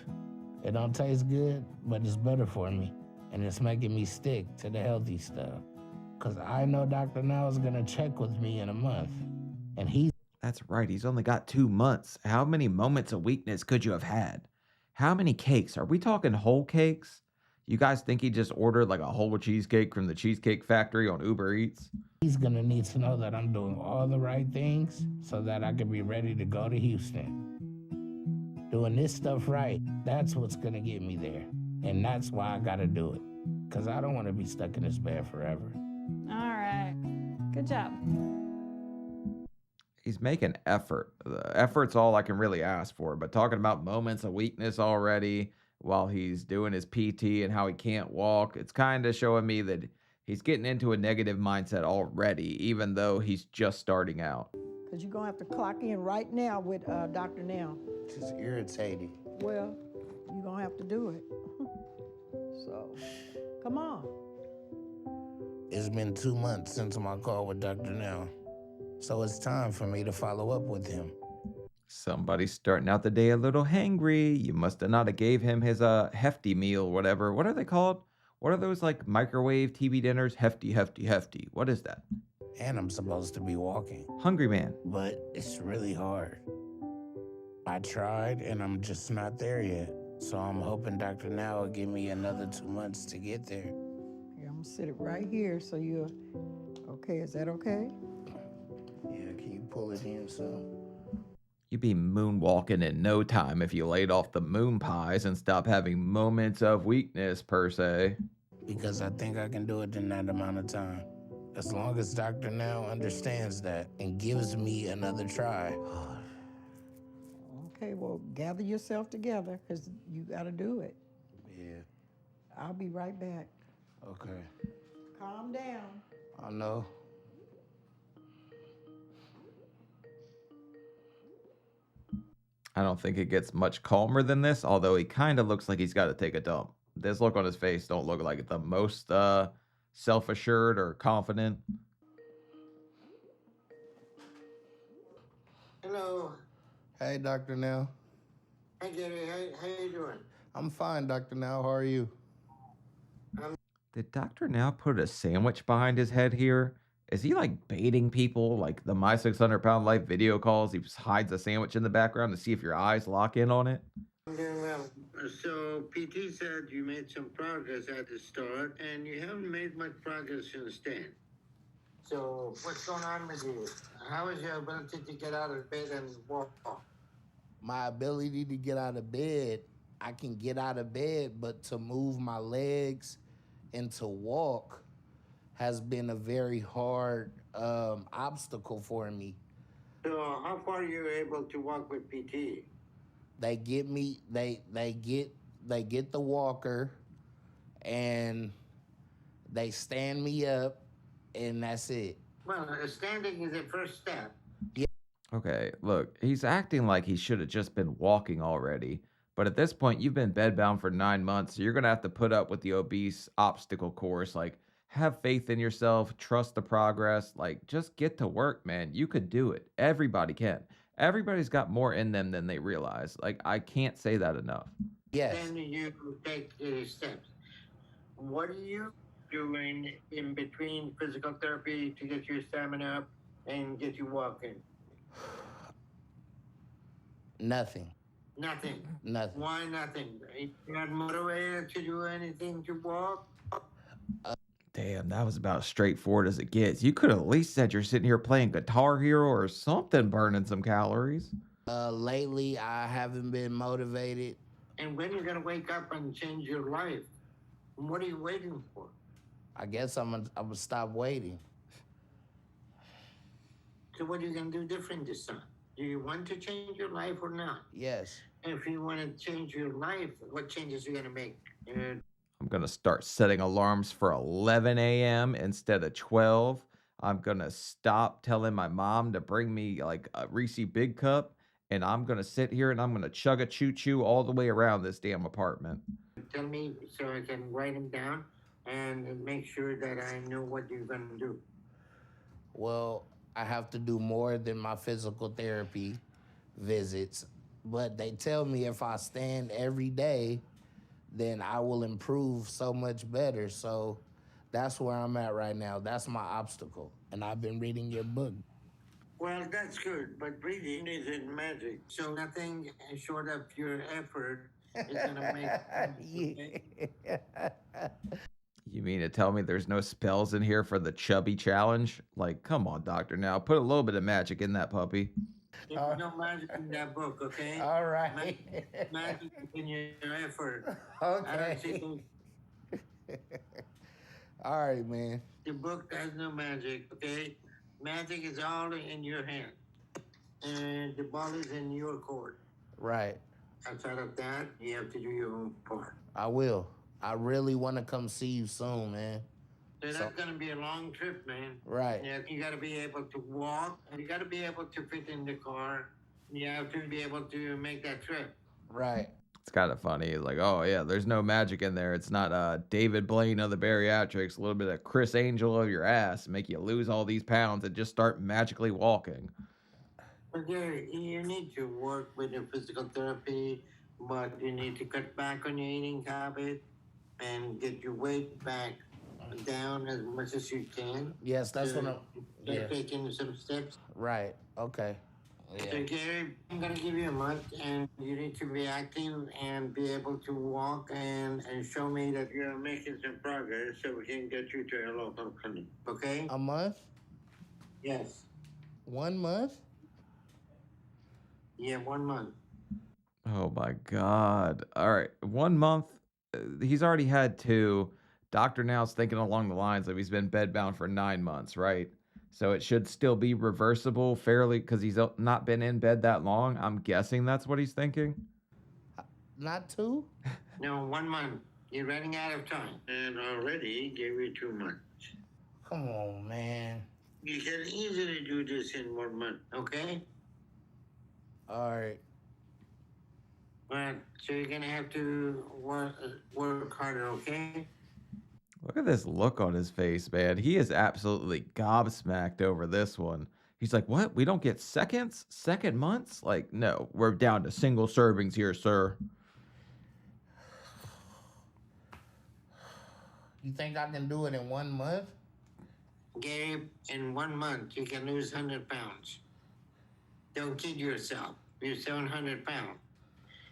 It don't taste good, but it's better for me. And it's making me stick to the healthy stuff. Because I know Dr. Now is going to check with me in a month. And That's right, he's only got 2 months. How many moments of weakness could you have had? How many cakes? Are we talking whole cakes? You guys think he just ordered like a whole cheesecake from the Cheesecake Factory on Uber Eats? he's going to need to know that I'm doing all the right things so that I can be ready to go to Houston. Doing this stuff right, that's what's going to get me there. And that's why I got to do it. Because I don't want to be stuck in this bed forever. All right. Good job. He's making effort. Effort's all I can really ask for, but talking about moments of weakness already while he's doing his PT and how he can't walk, it's kind of showing me that he's getting into a negative mindset already, even though he's just starting out. Because you're going to have to clock in right now with Dr. Now. Just irritating. Well, you're going to have to do it. So, come on. It's been 2 months since my call with Dr. Now. So it's time for me to follow up with him. Somebody's starting out the day a little hangry. You must have not have gave him his hefty meal, whatever. What are they called? What are those like microwave TV dinners? Hefty, hefty, hefty. What is that? And I'm supposed to be walking. Hungry man. But it's really hard. I tried and I'm just not there yet. So I'm hoping Dr. Now will give me another 2 months to get there. Here, I'm going to sit it right here so you're... Okay, is that okay? Yeah, can you pull it in some? You'd be moonwalking in no time if you laid off the moon pies and stopped having moments of weakness, per se. Because I think I can do it in that amount of time. As long as Dr. Now understands that and gives me another try. Okay, well, gather yourself together because you got to do it. Yeah, I'll be right back. okay. Calm down. I know. I don't think it gets much calmer than this, although he kind of looks like he's got to take a dump. This look on his face don't look like the most self-assured or confident. Hello. Hey, Dr. Now. Hi, Gary. How you doing? I'm fine, Dr. Now. How are you? Did Dr. Now put a sandwich behind his head here? Is he like baiting people like the My 600 Pound Life video calls? He just hides a sandwich in the background to see if your eyes lock in on it? I'm doing well. So, PT said you made some progress at the start, and you haven't made much progress since then. So, what's going on with you? How is your ability to get out of bed and walk? My ability to get out of bed, I can get out of bed, but to move my legs and to walk has been a very hard obstacle for me. So, how far are you able to walk with PT? They get me, they get the walker and they stand me up and that's it. Well, standing is the first step. Okay, look, he's acting like he should have just been walking already. But at this point, you've been bedbound for 9 months, so you're going to have to put up with the obese obstacle course. Like, have faith in yourself, trust the progress, like, just get to work, man. You could do it. Everybody can. Everybody's got more in them than they realize. Like, I can't say that enough. Yes. Then you take the steps. What are you doing in between physical therapy to get your stamina up and get you walking? Nothing. Nothing. Nothing. Why nothing? You're not motivated to do anything to walk? Damn, that was about as straightforward as it gets. You could at least said you're sitting here playing Guitar Hero or something, burning some calories. Lately, I haven't been motivated. And when are you going to wake up and change your life? What are you waiting for? I guess I'm gonna stop waiting. So what are you going to do different this time? Do you want to change your life or not? Yes. If you want to change your life, what changes are you going to make? I'm going to start setting alarms for 11 a.m. instead of 12. I'm going to stop telling my mom to bring me like a Reese Big Cup. And I'm going to sit here and I'm going to chug a choo-choo all the way around this damn apartment. Tell me so I can write them down and make sure that I know what you're going to do. Well, I have to do more than my physical therapy visits, but they tell me if I stand every day, then I will improve so much better. So that's where I'm at right now. That's my obstacle. And I've been reading your book. Well, that's good, but reading isn't magic. So nothing short of your effort is going to make You mean to tell me there's no spells in here for the chubby challenge? Like, come on, doctor, now put a little bit of magic in that puppy. There's no magic in that book, okay? All right. Magic is in your effort. Okay. All right, man. The book has no magic, okay? Magic is all in your hand. And the ball is in your court. Right. Outside of that, you have to do your own part. I will. I really want to come see you soon, man. So that's going to be a long trip, man. Right. Yeah, you got to be able to walk. And you got to be able to fit in the car. You have to be able to make that trip. Right. It's kind of funny. It's like, oh, yeah, there's no magic in there. It's not David Blaine of the bariatrics, a little bit of Chris Angel of your ass, make you lose all these pounds and just start magically walking. But you need to work with your physical therapy, but you need to cut back on your eating habit and get your weight back down as much as you can. Yes, that's what I'm... You're taking some steps. Right. Okay. So, Yeah. Gary, I'm going to give you a month, and you need to be active and be able to walk and show me that you're making some progress so we can get you to a local clinic, okay? A month? Yes. 1 month? Yeah, 1 month. Oh, my God. All right. 1 month. He's already had 2. Doctor now's thinking along the lines of he's been bedbound for 9 months, right? So it should still be reversible fairly because he's not been in bed that long. I'm guessing that's what he's thinking. Not 2? No, 1 month. You're running out of time. And already gave you 2 months. Come on, man. You can easily do this in 1 month, okay? All right. But so you're gonna have to work harder, okay? Look at this look on his face, man. He is absolutely gobsmacked over this one. He's like, what? We don't get seconds? Second months? Like, no, we're down to single servings here, sir. You think I can do it in 1 month? Gabe, in 1 month, you can lose 100 pounds. Don't kid yourself. You're 700 pounds.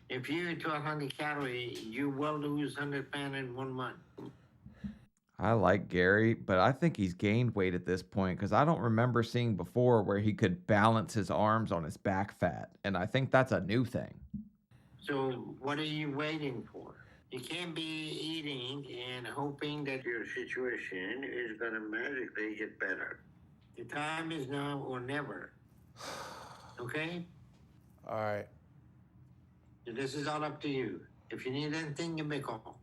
If you eat 1,200 calories, you will lose 100 pounds in 1 month. I like Gary, but I think he's gained weight at this point because I don't remember seeing before where he could balance his arms on his back fat. And I think that's a new thing. So what are you waiting for? You can't be eating and hoping that your situation is going to magically get better. The time is now or never. Okay? All right. So this is all up to you. If you need anything, give me a call.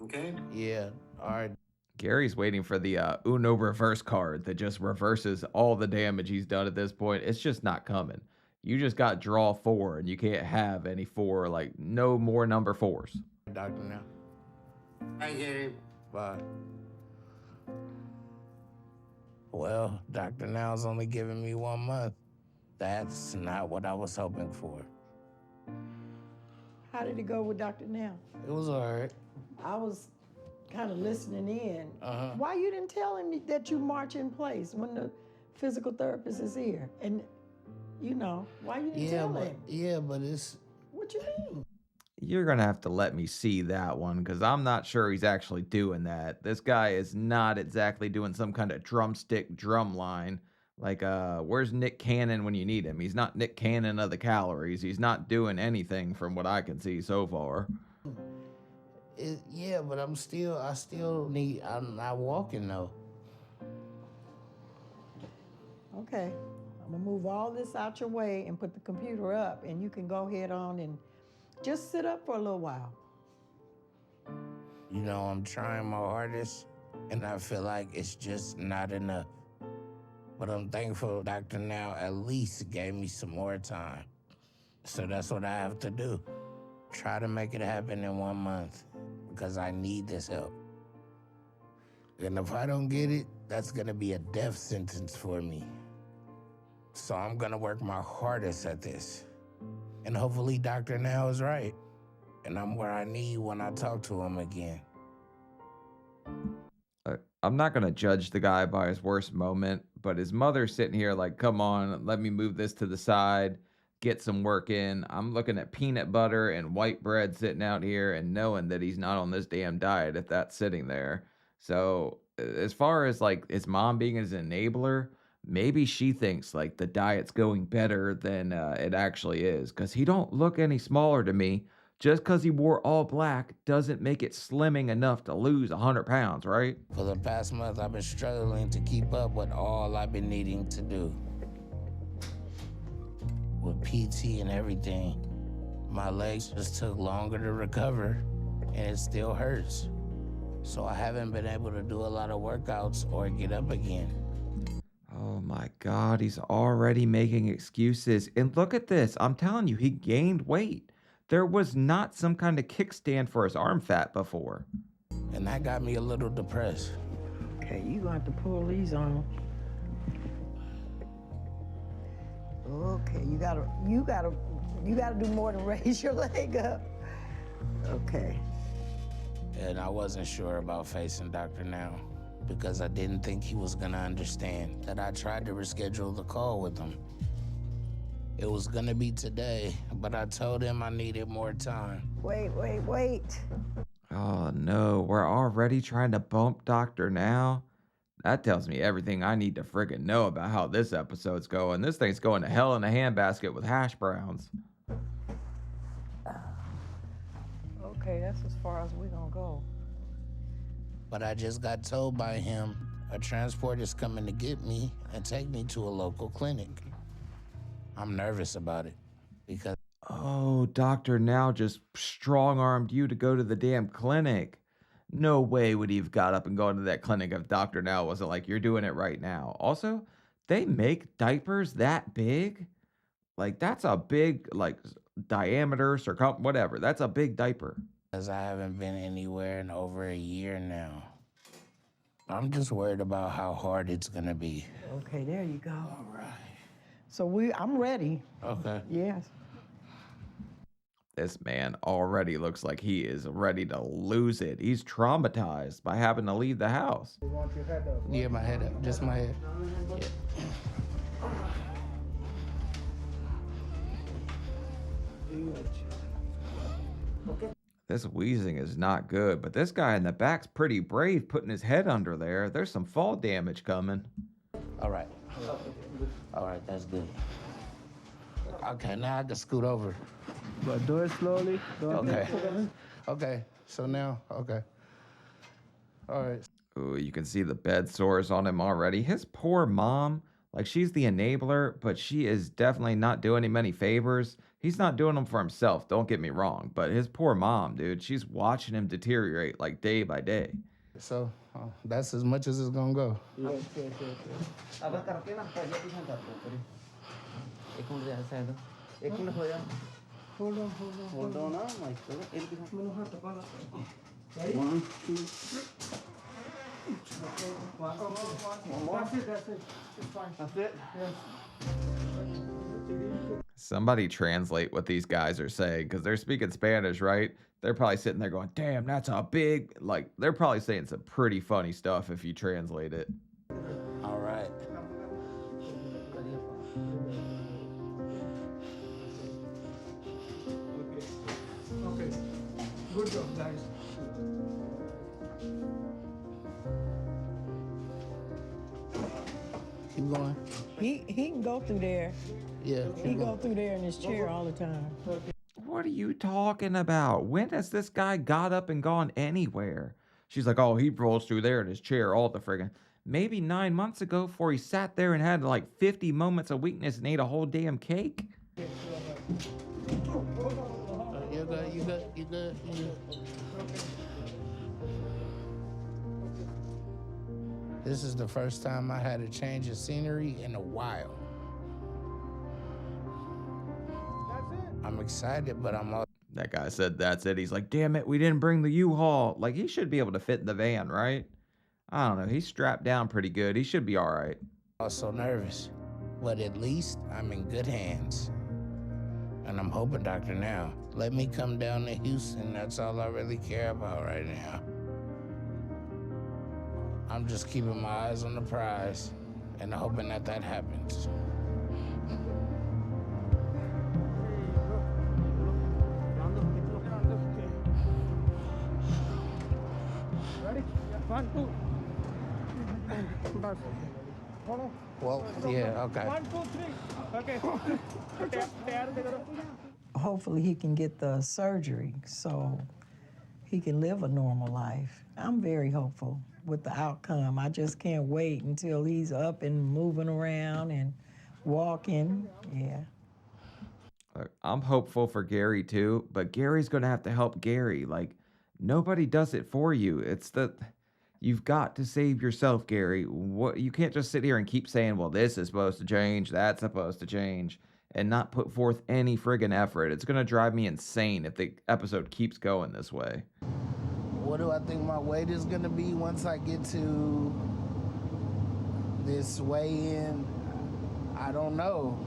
Okay? Yeah. All right. Gary's waiting for the Uno reverse card that just reverses all the damage he's done at this point. It's just not coming. You just got draw 4, and you can't have any 4, like, no more number 4s. Doctor now. Bye, Gary. Bye. Well, Dr. Now's only giving me 1 month. That's not what I was hoping for. How did it go with Dr. Now? It was all right. I was kind of listening in. Uh-huh. Why you didn't tell him that you march in place when the physical therapist is here? And, you know, why you didn't tell him? Yeah, but it's... What you mean? You're going to have to let me see that one because I'm not sure he's actually doing that. This guy is not exactly doing some kind of drumstick drum line. Like, where's Nick Cannon when you need him? He's not Nick Cannon of the calories. He's not doing anything from what I can see so far. Yeah, but I'm not walking though. Okay, I'm gonna move all this out your way and put the computer up, and you can go ahead on and just sit up for a little while. You know, I'm trying my hardest, and I feel like it's just not enough. But I'm thankful Dr. Now at least gave me some more time. So that's what I have to do. Try to make it happen in 1 month, because I need this help. And if I don't get it, that's gonna be a death sentence for me. So I'm gonna work my hardest at this. And hopefully Dr. Now is right. And I'm where I need when I talk to him again. I'm not going to judge the guy by his worst moment, but his mother's sitting here like, come on, let me move this to the side, get some work in. I'm looking at peanut butter and white bread sitting out here and knowing that he's not on this damn diet if that's sitting there. So as far as like his mom being his enabler, maybe she thinks like the diet's going better than it actually is, because he don't look any smaller to me. Just because he wore all black doesn't make it slimming enough to lose 100 pounds, right? For the past month, I've been struggling to keep up with all I've been needing to do. With PT and everything, my legs just took longer to recover, and it still hurts. So I haven't been able to do a lot of workouts or get up again. Oh my God, he's already making excuses. And look at this. I'm telling you, he gained weight. There was not some kind of kickstand for his arm fat before. And that got me a little depressed. Okay, you gonna have to pull these on. Okay, you gotta do more than raise your leg up. Okay. And I wasn't sure about facing Dr. Now, because I didn't think he was gonna understand that I tried to reschedule the call with him. It was gonna be today, but I told him I needed more time. Wait. Oh no, we're already trying to bump Dr. Now? That tells me everything I need to friggin' know about how this episode's going. This thing's going to hell in a handbasket with hash browns. Okay, that's as far as we're gonna go. But I just got told by him a transport is coming to get me and take me to a local clinic. I'm nervous about it because... Oh, Dr. Now just strong-armed you to go to the damn clinic. No way would he have got up and gone to that clinic if Dr. Now wasn't like, you're doing it right now. Also, they make diapers that big? Like, that's a big, like, diameter, whatever. That's a big diaper. Because I haven't been anywhere in over a year now. I'm just worried about how hard it's gonna be. Okay, there you go. All right. So I'm ready. Okay. Yes. This man already looks like he is ready to lose it. He's traumatized by having to leave the house. You want your head up? Yeah, my head up, just my head. Okay. This wheezing is not good, but this guy in the back's pretty brave putting his head under there. There's some fall damage coming. All right. All right, that's good. Okay, now I can scoot over. But do it slowly. Okay. Okay, so now, okay. All right. Ooh, you can see the bed sores on him already. His poor mom, like she's the enabler, but she is definitely not doing him any favors. He's not doing them for himself, don't get me wrong, but his poor mom, dude, she's watching him deteriorate like day by day. So that's as much as it's gonna go. Yes. Hold on. One, two, three. One more. That's it. It's fine. That's it? Yes. Somebody translate what these guys are saying because they're speaking Spanish, right? They're probably sitting there going, damn, that's a big, like, they're probably saying some pretty funny stuff if you translate it. All right. Okay. Good job, guys. Keep going. He can go through there. Yeah. He go through there in his chair all the time. What are you talking about? When has this guy got up and gone anywhere? She's like, oh, he rolls through there in his chair all the friggin'. Maybe 9 months ago before he sat there and had like 50 moments of weakness and ate a whole damn cake. You good. This is the first time I had a change of scenery in a while. I'm excited, but I'm also... That guy said that's it. He's like, damn it, we didn't bring the U-Haul. Like, he should be able to fit in the van, right? I don't know. He's strapped down pretty good. He should be all right. also nervous, but at least I'm in good hands. And I'm hoping, Dr. Now, let me come down to Houston. That's all I really care about right now. I'm just keeping my eyes on the prize and hoping that that happens. Ready? 1, 2. Well, yeah, okay. 1, 2, 3. Okay. Hopefully he can get the surgery so he can live a normal life. I'm very hopeful with the outcome. I just can't wait until he's up and moving around and walking. Yeah. I'm hopeful for Gary too, but Gary's going to have to help Gary. Like, nobody does it for you. It's you've got to save yourself, Gary. You can't just sit here and keep saying, well, this is supposed to change, that's supposed to change, and not put forth any friggin' effort. It's going to drive me insane if the episode keeps going this way. What do I think my weight is gonna be once I get to this weigh-in? I don't know.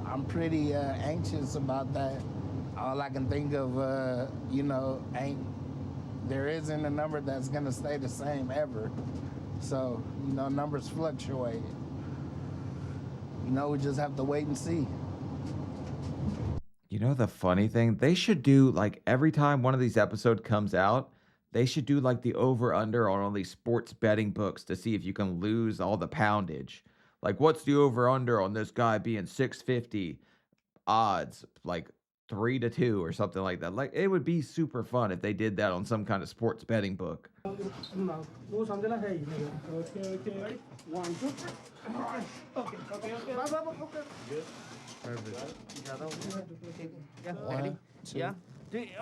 I'm pretty anxious about that. All I can think of, there isn't a number that's gonna stay the same ever. So, numbers fluctuate. We just have to wait and see. You know the funny thing? They should do, like, every time one of these episodes comes out, they should do, like, the over-under on all these sports betting books to see if you can lose all the poundage. Like, what's the over-under on this guy being 650 odds? Like, 3-2 or something like that. Like, it would be super fun if they did that on some kind of sports betting book. Okay. 1, 2. Okay. Perfect. Ready? 2. Yeah. Okay.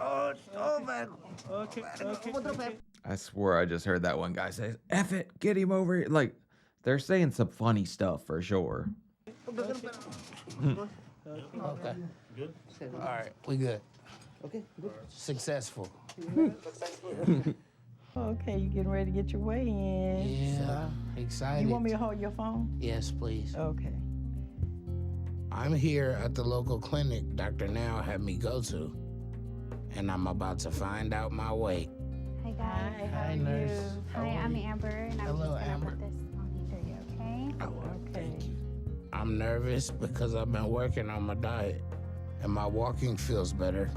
I swore I just heard that one guy say, F it, get him over here. Like, they're saying some funny stuff for sure. Okay. Good? All right, we good. Okay, good. Successful. Okay, you getting ready to get your weigh in. Yeah, excited. You want me to hold your phone? Yes, please. Okay. I'm here at the local clinic Dr. Now had me go to, and I'm about to find out my weight. Hi, guys. Hi, nurse. Hi, I'm Amber, and I'm Hello, just gonna Amber. put this on you for you, okay? Thank you. I'm nervous because I've been working on my diet, and my walking feels better,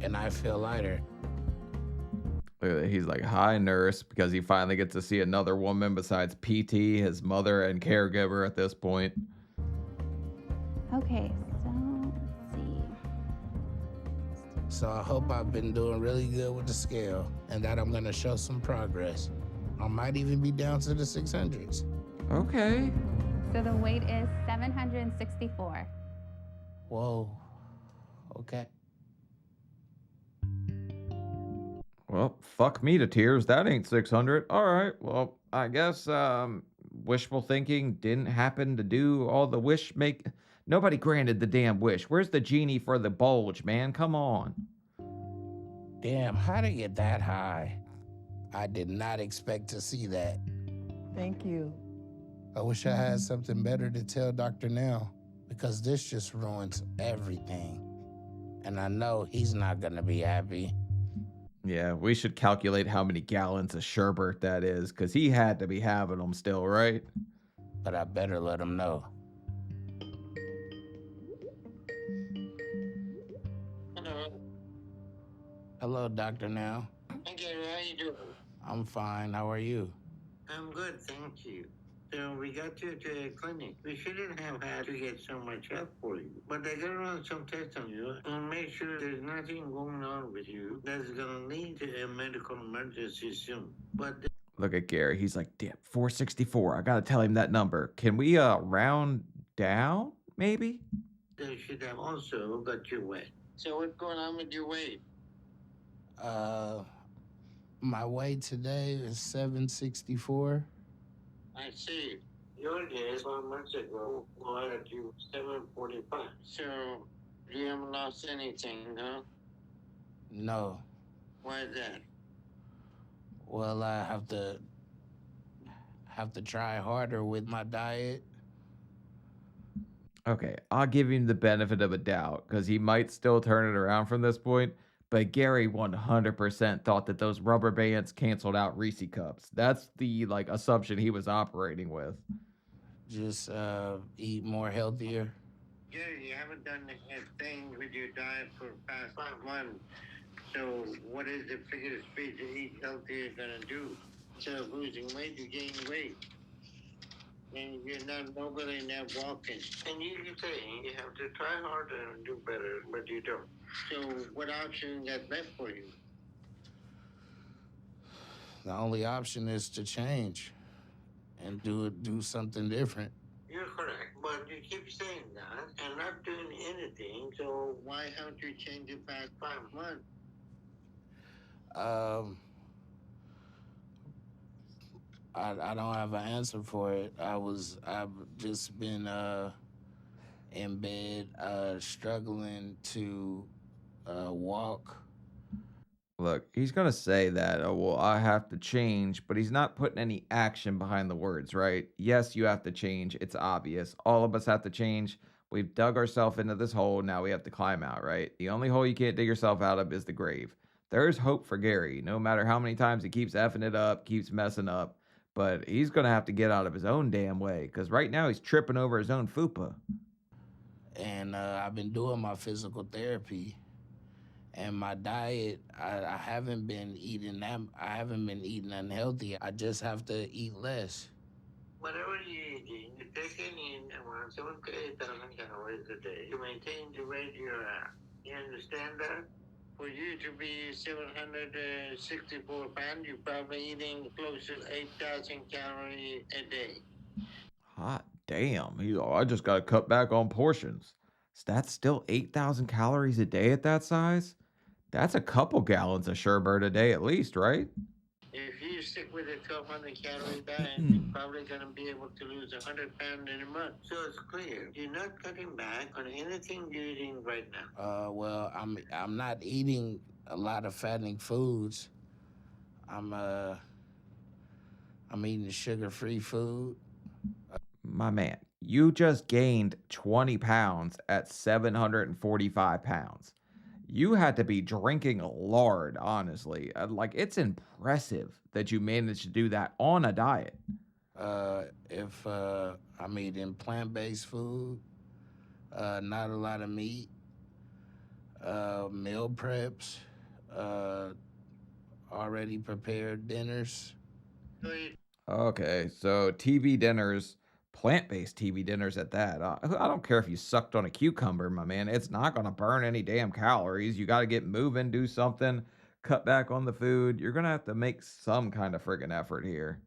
and I feel lighter. Look at that. He's like, hi, nurse, because he finally gets to see another woman besides PT, his mother, and caregiver at this point. Okay, so let's see. So I hope I've been doing really good with the scale, and that I'm gonna show some progress. I might even be down to the 600s. Okay. So the weight is 764. Whoa. Okay. Well, fuck me to tears. That ain't 600. All right. Well, I guess wishful thinking didn't happen to do all the Nobody granted the damn wish. Where's the genie for the bulge, man? Come on. Damn, how'd it get that high? I did not expect to see that. Thank you. I wish I had something better to tell Dr. Now. because this just ruins everything. And I know he's not gonna be happy. Yeah, we should calculate how many gallons of sherbet that is, because he had to be having them still, right? But I better let him know. Hello. Hello, Dr. Now. Okay, how you doing? I'm fine. How are you? I'm good, thank you. So we got you to a clinic. We shouldn't have had to get so much help for you. But they gotta run some tests on you and make sure there's nothing going on with you that's gonna lead to a medical emergency soon. But Look at Gary. He's like, damn, 464. I gotta tell him that number. Can we round down, maybe? they should have also got your weight. So what's going on with your weight? My weight today is 764. I see. Your days 4 months ago were at you 745. So you haven't lost anything, huh? No. Why is that? Well, I have to try harder with my diet. Okay, I'll give him the benefit of a doubt because he might still turn it around from this point. But Gary 100% thought that those rubber bands canceled out Reese cups. That's the assumption he was operating with. Just eat more healthier. Gary, you haven't done a thing with your diet for the past 5 months. So what is the figure of speed to eat healthier gonna do? Instead of losing weight, you gain weight. And you're not mobile enough walking. And you saying you have to try harder and do better, but you don't. So what option you got left for you? The only option is to change and do something different. You're correct, but you keep saying that and not doing anything. So why haven't you changed it past 5 months? I don't have an answer for it. I've just been in bed struggling to walk. Look, he's going to say that, oh, well, I have to change, but he's not putting any action behind the words, right? Yes, you have to change. It's obvious. All of us have to change. We've dug ourselves into this hole. Now we have to climb out, right? The only hole you can't dig yourself out of is the grave. There's hope for Gary, no matter how many times he keeps effing it up, keeps messing up. But he's going to have to get out of his own damn way because right now he's tripping over his own fupa. And I've been doing my physical therapy. And my diet, I haven't been eating unhealthy. I just have to eat less. Whatever you're eating, you're taking in around 7 to 8,000 calories a day to maintain the weight you're at. You understand that? For you to be 764 pounds, you're probably eating close to 8,000 calories a day. Hot damn. I just got to cut back on portions. Is that still 8,000 calories a day at that size? That's a couple gallons of sherbet a day at least, right? If you stick with a 1,200 calorie diet, you're probably going to be able to lose 100 pounds in a month. So it's clear you're not cutting back on anything you're eating right now. Well, I'm not eating a lot of fattening foods. I'm eating sugar-free food. My man, you just gained 20 pounds at 745 pounds. You had to be drinking lard, honestly. It's impressive that you managed to do that on a diet. If I'm eating plant-based food, not a lot of meat, meal preps, already prepared dinners. Okay, so TV dinners, plant-based TV dinners at that. I don't care if you sucked on a cucumber, my man. It's not going to burn any damn calories. You got to get moving, do something, cut back on the food. You're going to have to make some kind of friggin' effort here.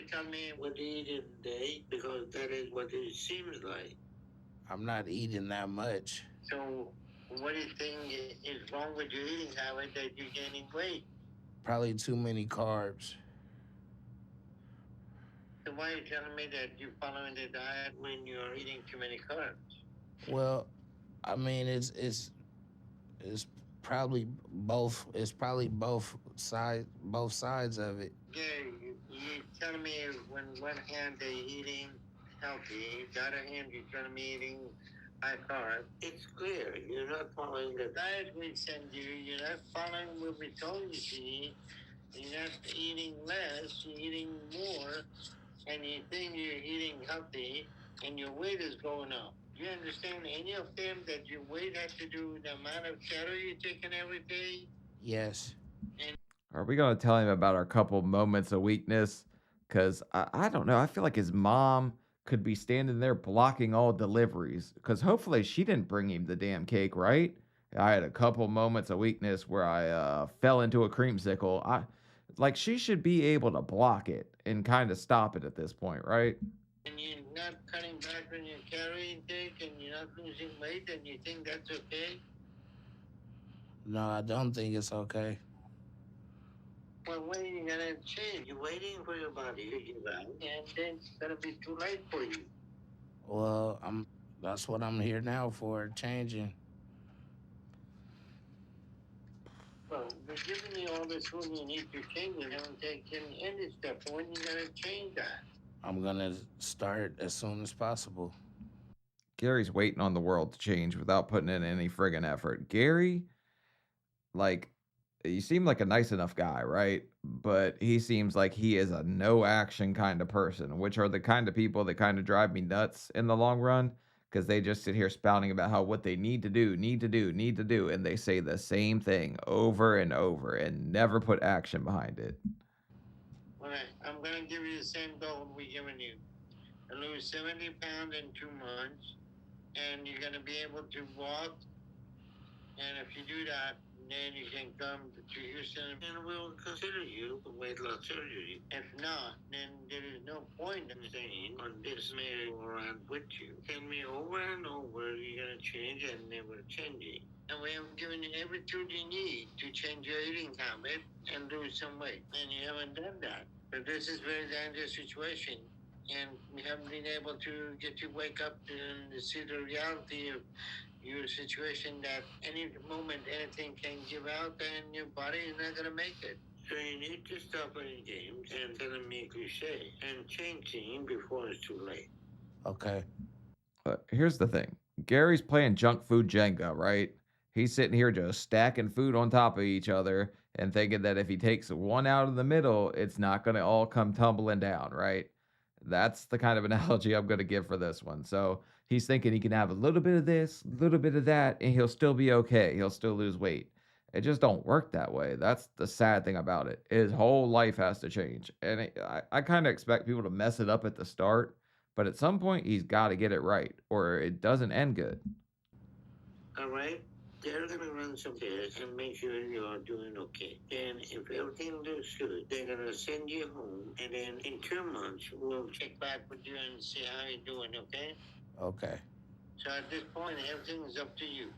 Tell me what you eat in a day, because that is what it seems like. I'm not eating that much. So what do you think is wrong with your eating habit that you're gaining weight? Probably too many carbs. So why are you telling me that you're following the diet when you're eating too many carbs? Well, I mean, it's probably both. It's probably both sides of it. Yeah, you're telling me when one hand they're eating healthy, the other hand you're telling me eating I can't. It's clear. You're not following the diet we send you. You're not following what we told you to eat. You're not eating less. You're eating more. And you think you're eating healthy, and your weight is going up. Do you understand any of them that your weight has to do with the amount of calorie you're taking every day? Yes. Are we going to tell him about our couple moments of weakness? Because I don't know. I feel like his mom could be standing there blocking all deliveries. Because hopefully she didn't bring him the damn cake, right? I had a couple moments of weakness where I fell into a creamsicle. Like she should be able to block it and kind of stop it at this point, right? And you're not cutting back on your calorie intake, and you're not losing weight, and you think that's okay? No, I don't think it's okay. Well, when are you gonna change? You're waiting for your body to give out, and then it's gonna be too late for you. Well, that's what I'm here now for, changing. Well, they're giving you all this room you need to change. You haven't taken any step. When are you gonna change that? I'm gonna start as soon as possible. Gary's waiting on the world to change without putting in any friggin' effort. Gary, like, you seem like a nice enough guy, right? But he seems like he is a no action kind of person, which are the kind of people that kind of drive me nuts in the long run because they just sit here spouting about how what they need to do, need to do, need to do, and they say the same thing over and over and never put action behind it. All right, I'm gonna give you the same goal we're giving you. Lose 70 pounds in 2 months, and you're gonna be able to walk. And if you do that, then you can come to Houston, and we'll consider you for weight loss surgery. If not, then there is no point in staying on this merry-go-round with you. Tell me over and over you're gonna change and never changing. And we have given you every tool you need to change your eating habit and lose some weight. And you haven't done that. But this is a very dangerous situation. And we haven't been able to get you wake up and see the reality of your situation, that any moment anything can give out and your body is not going to make it. So you need to stop playing games and telling me cliche and changing before it's too late. Okay. But here's the thing. Gary's playing junk food Jenga, right? He's sitting here just stacking food on top of each other and thinking that if he takes one out of the middle, it's not going to all come tumbling down, right? That's the kind of analogy I'm going to give for this one. So he's thinking he can have a little bit of this, a little bit of that, and he'll still be okay. He'll still lose weight. It just don't work that way. That's the sad thing about it. His whole life has to change. And I kind of expect people to mess it up at the start, but at some point he's got to get it right or it doesn't end good. All right? They're going to run some tests and make sure you're doing okay. And if everything looks good, they're going to send you home. And then in 2 months, we'll check back with you and see how you're doing, okay? Okay. So at this point, everything is up to you.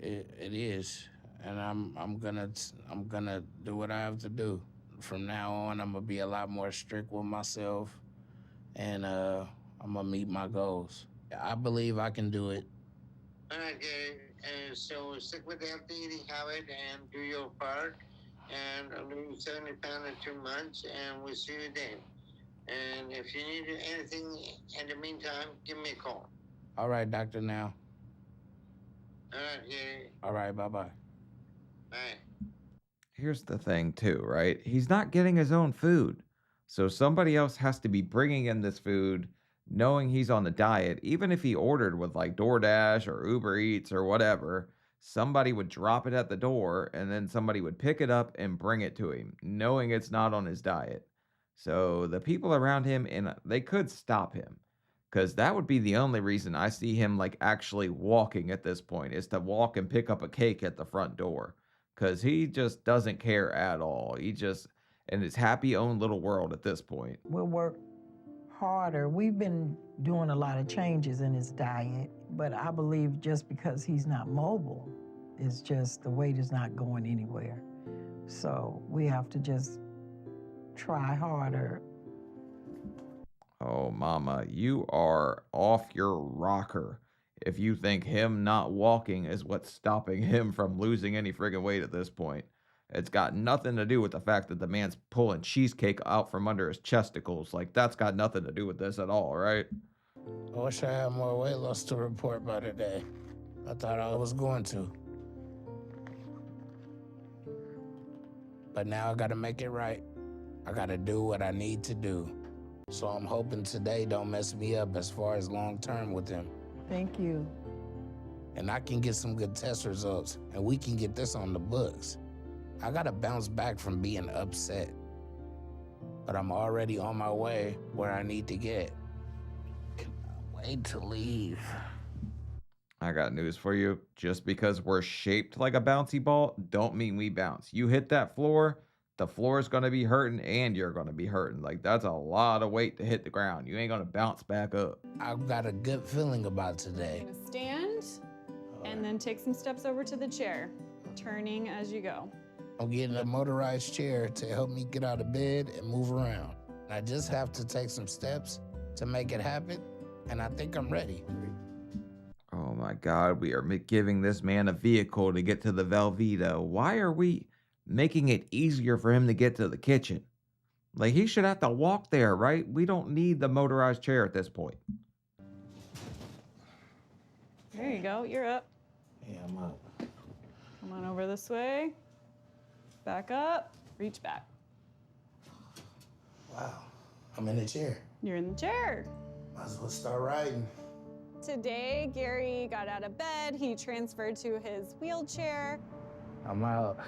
It is. And I'm gonna do what I have to do. From now on, I'm gonna be a lot more strict with myself, and I'm gonna meet my goals. I believe I can do it. All right, Gary. So stick with the healthy eating habit and do your part, and lose 70 pounds in 2 months, and we'll see you then. And if you need anything in the meantime, give me a call. All right, Doctor. Now. All right, Gary. All right. Bye-bye. Bye. Here's the thing, too, right? He's not getting his own food. So somebody else has to be bringing in this food, knowing he's on the diet. Even if he ordered with like DoorDash or Uber Eats or whatever, somebody would drop it at the door and then somebody would pick it up and bring it to him, knowing it's not on his diet. So the people around him, and they could stop him. Because that would be the only reason I see him like actually walking at this point, is to walk and pick up a cake at the front door. Because he just doesn't care at all. He just in his happy own little world at this point. We'll work harder. We've been doing a lot of changes in his diet, but I believe just because he's not mobile, it's just the weight is not going anywhere. So we have to just try harder. Oh, mama, you are off your rocker if you think him not walking is what's stopping him from losing any friggin' weight at this point. It's got nothing to do with the fact that the man's pulling cheesecake out from under his chesticles. Like, that's got nothing to do with this at all, right? I wish I had more weight loss to report by today. I thought I was going to. But now I gotta make it right. I gotta do what I need to do. So I'm hoping today don't mess me up as far as long-term with him. Thank you. And I can get some good test results, and we can get this on the books. I gotta bounce back from being upset. But I'm already on my way where I need to get. Cannot wait to leave. I got news for you. Just because we're shaped like a bouncy ball, don't mean we bounce. You hit that floor, the floor is going to be hurting and you're going to be hurting. Like, that's a lot of weight to hit the ground. You ain't going to bounce back up. I've got a good feeling about today. Stand and then take some steps over to the chair, turning as you go. I'm getting a motorized chair to help me get out of bed and move around. I just have to take some steps to make it happen, and I think I'm ready. Oh my God, we are giving this man a vehicle to get to the Velveeta. Why are we making it easier for him to get to the kitchen? Like, he should have to walk there, right? We don't need the motorized chair at this point. There you go, you're up. Yeah, I'm up. Come on over this way. Back up, reach back. Wow, I'm in the chair. You're in the chair. Might as well start riding. Today, Gary got out of bed. He transferred to his wheelchair. I'm out.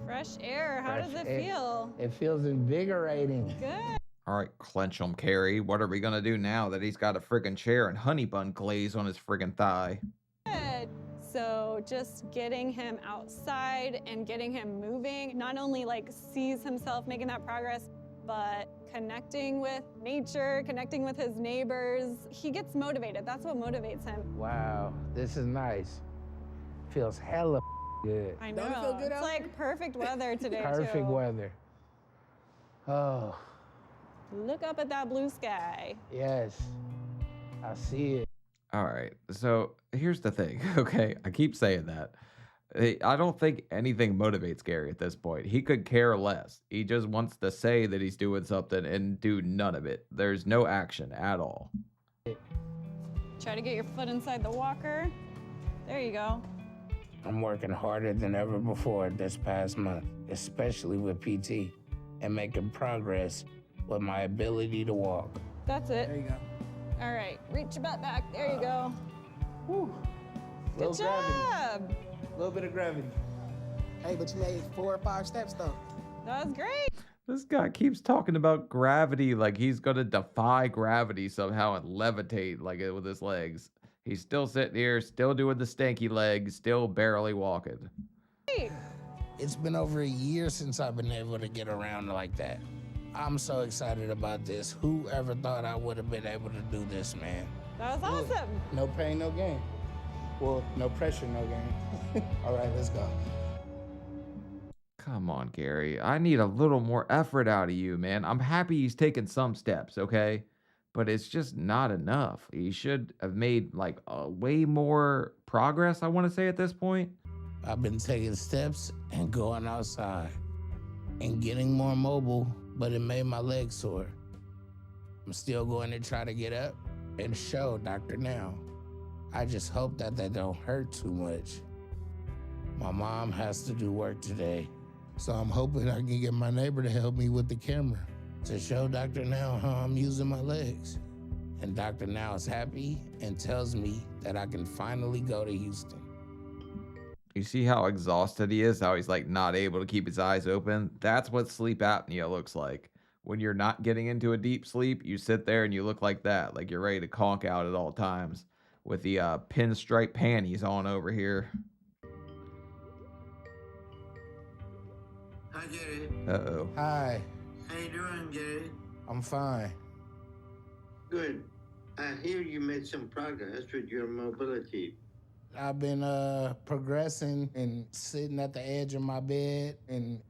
Fresh air, how does it feel? It feels invigorating. Good. All right, clench him, Carrie. What are we gonna do now that he's got a friggin' chair and honey bun glaze on his friggin' thigh? Good. So just getting him outside and getting him moving, not only like sees himself making that progress, but connecting with nature, connecting with his neighbors. He gets motivated. That's what motivates him. Wow, this is nice. Feels hella good. I know. Don't it feel good it's out like perfect weather today, Perfect too. weather. Oh, Look up at that blue sky. yes. I see it. All right, so here's the thing, okay? I keep saying that. I don't think anything motivates Gary at this point. He could care less. He just wants to say that he's doing something and do none of it. There's no action at all. Try to get your foot inside the walker. There you go. I'm working harder than ever before this past month, especially with PT, and making progress with my ability to walk. That's it. There you go. All right, reach your butt back. There you go. Whew. Good Little gravity. job. A little bit of gravity. Hey, but you made 4 or 5 steps though. That was great. This guy keeps talking about gravity like he's gonna defy gravity somehow and levitate like it with his legs. He's still sitting here, still doing the stanky legs, still barely walking. Great. It's been over a year since I've been able to get around like that. I'm so excited about this. Who ever thought I would have been able to do this, man? That was awesome. No pain, no gain. Well, no pressure, no gain. All right, let's go. Come on, Gary. I need a little more effort out of you, man. I'm happy he's taking some steps, okay? But it's just not enough. He should have made like way more progress, I want to say, at this point. I've been taking steps and going outside and getting more mobile, but it made my legs sore. I'm still going to try to get up and show Dr. Now. I just hope that they don't hurt too much. My mom has to do work today, so I'm hoping I can get my neighbor to help me with the camera to show Dr. Now how I'm using my legs. And Dr. Now is happy and tells me that I can finally go to Houston. You see how exhausted he is? How he's like not able to keep his eyes open? That's what sleep apnea looks like. When you're not getting into a deep sleep, you sit there and you look like that, like you're ready to conk out at all times with the pinstripe panties on over here. Hi, Jerry. Uh-oh. Hi, How you doing, Jerry? I'm fine. Good. I hear you made some progress with your mobility. I've been progressing and sitting at the edge of my bed and,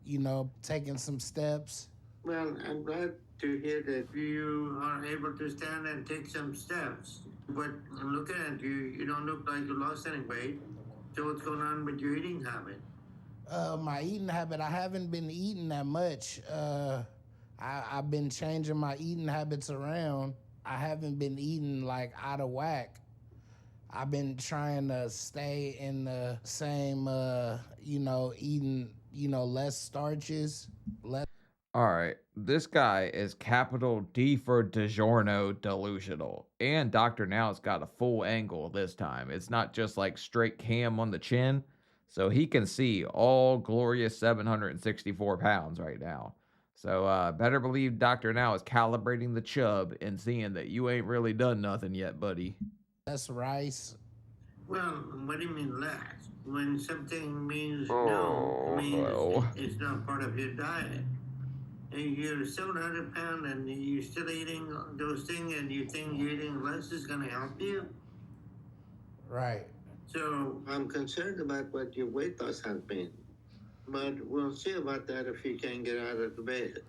taking some steps. Well, I'm glad to hear that you are able to stand and take some steps. But looking at you, you don't look like you lost any weight. So what's going on with your eating habit? My eating habit, I haven't been eating that much. I've been changing my eating habits around. I haven't been eating like out of whack. I've been trying to stay in the same, eating, less starches, less. All right, this guy is capital D for DiGiorno delusional. And Dr. Now's got a full angle this time. It's not just like straight cam on the chin. So he can see all glorious 764 pounds right now. So better believe Dr. Now is calibrating the chub and seeing that you ain't really done nothing yet, buddy. Less rice. Well, what do you mean less? When something means no, it means it's not part of your diet. And you're 700 pounds and you're still eating those things and you think eating less is going to help you? Right. So I'm concerned about what your weight loss has been. But we'll see about that if you can get out of the bed.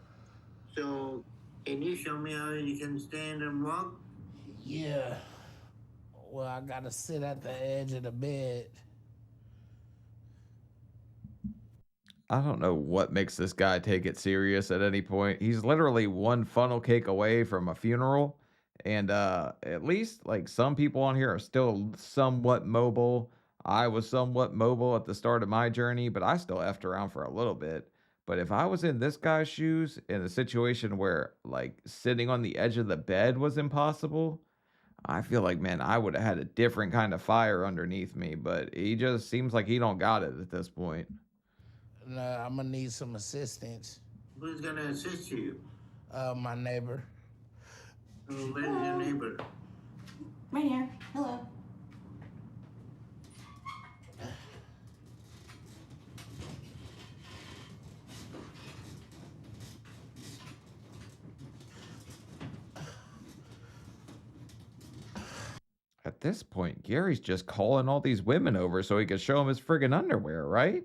So can you show me how you can stand and walk? Yeah. Well, I gotta sit at the edge of the bed. I don't know what makes this guy take it serious at any point. He's literally one funnel cake away from a funeral. And at least like some people on here are still somewhat mobile. I was somewhat mobile at the start of my journey, but I still effed around for a little bit. But if I was in this guy's shoes in a situation where like sitting on the edge of the bed was impossible, I feel like, man, I would have had a different kind of fire underneath me. But he just seems like he don't got it at this point. No, I'm gonna need some assistance. Who's going to assist you? My neighbor. Where's your neighbor? Right here. Hello. At this point, Gary's just calling all these women over so he can show them his friggin' underwear, right?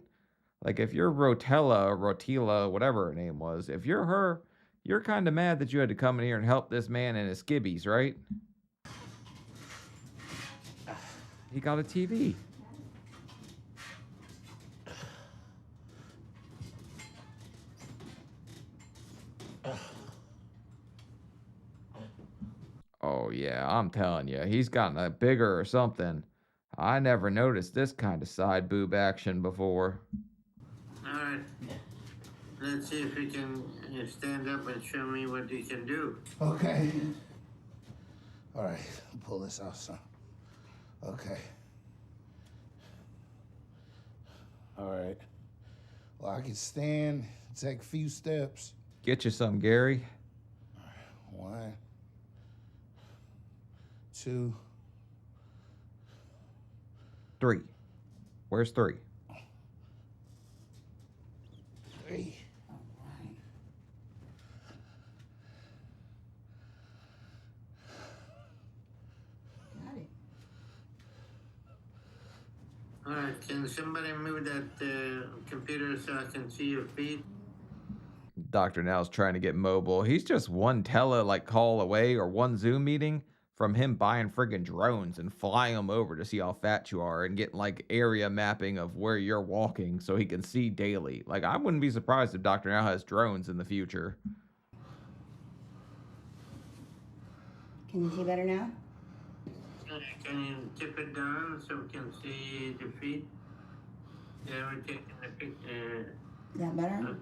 Like, if you're Rotila, whatever her name was, if you're her, you're kind of mad that you had to come in here and help this man in his skibbies, right? He got a TV. Oh, yeah, I'm telling you, he's gotten a bigger or something. I never noticed this kind of side boob action before. All right. Let's see if you can stand up and show me what you can do. Okay. All right, pull this out, son. Okay. All right. Well, I can stand, take a few steps. Get you some, Gary. 1, 2, 3. Where's 3? 3. Got it. All right, can somebody move that computer so I can see your feet? Dr. Now's trying to get mobile. He's just one call away or one Zoom meeting from him buying friggin' drones and flying them over to see how fat you are and getting like area mapping of where you're walking so he can see daily. Like, I wouldn't be surprised if Dr. Now has drones in the future. Can you see better now? Can you tip it down so we can see the feet? Yeah, we're taking the picture. Is that better?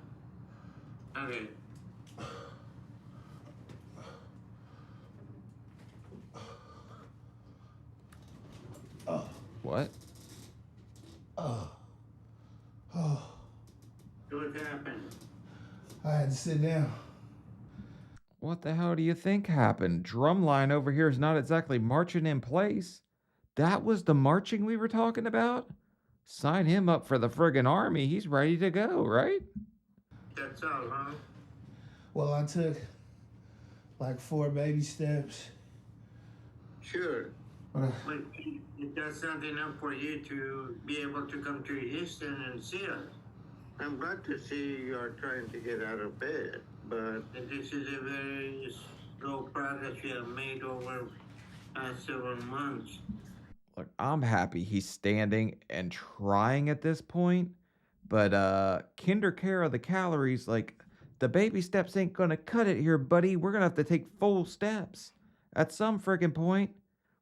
Okay. What? What happened? I had to sit down. What the hell do you think happened? Drumline over here is not exactly marching in place. That was the marching we were talking about? Sign him up for the friggin' army. He's ready to go, right? That's all, huh? Well, I took like 4 baby steps. Sure. But that's not enough for you to be able to come to Houston and see us. I'm glad to see you are trying to get out of bed, but this is a very slow progress you have made over several months. Look, I'm happy he's standing and trying at this point, but kinder care of the calories, like, the baby steps ain't gonna cut it here, buddy. We're gonna have to take full steps. At some friggin' point,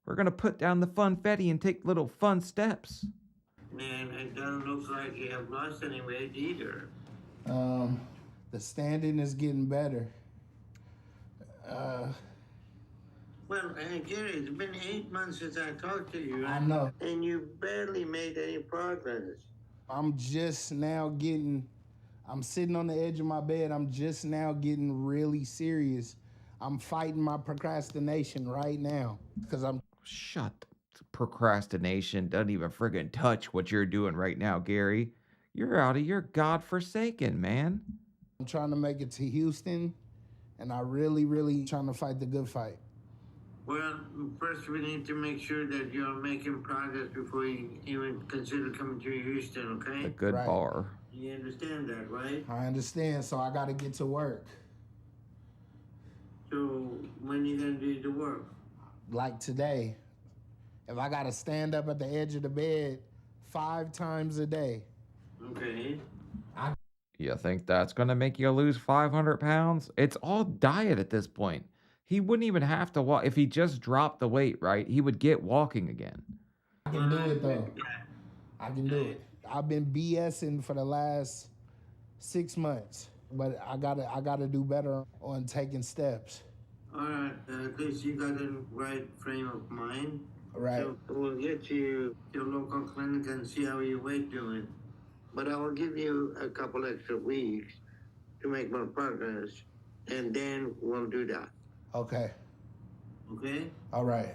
we're gonna put down the funfetti and take little fun steps. Man, it doesn't look like you have lost any weight either. The standing is getting better. Well, Gary, it's been 8 months since I talked to you. I know. And you barely made any progress. I'm just now getting, I'm sitting on the edge of my bed. I'm just now getting really serious. I'm fighting my procrastination right now because I'm. Shut. Procrastination doesn't even friggin' touch what you're doing right now, Gary. You're out of your godforsaken, man. I'm trying to make it to Houston, and I really trying to fight the good fight. Well, first we need to make sure that you're making progress before you even consider coming to Houston, okay? A good bar. You understand that, right? I understand, so I got to get to work. So when you gonna do the work? Like today. If I got to stand up at the edge of the bed 5 times a day. Okay. You think that's gonna make you lose 500 pounds? It's all diet at this point. He wouldn't even have to walk. If he just dropped the weight, right, he would get walking again. I can do it, though. I can do it. I've been BSing for the last 6 months, but I gotta do better on taking steps. All right, at least you got the right frame of mind. Right. So we'll get you to your local clinic and see how your weight doing. But I will give you a couple extra weeks to make more progress, and then we'll do that. Okay. Okay? All right.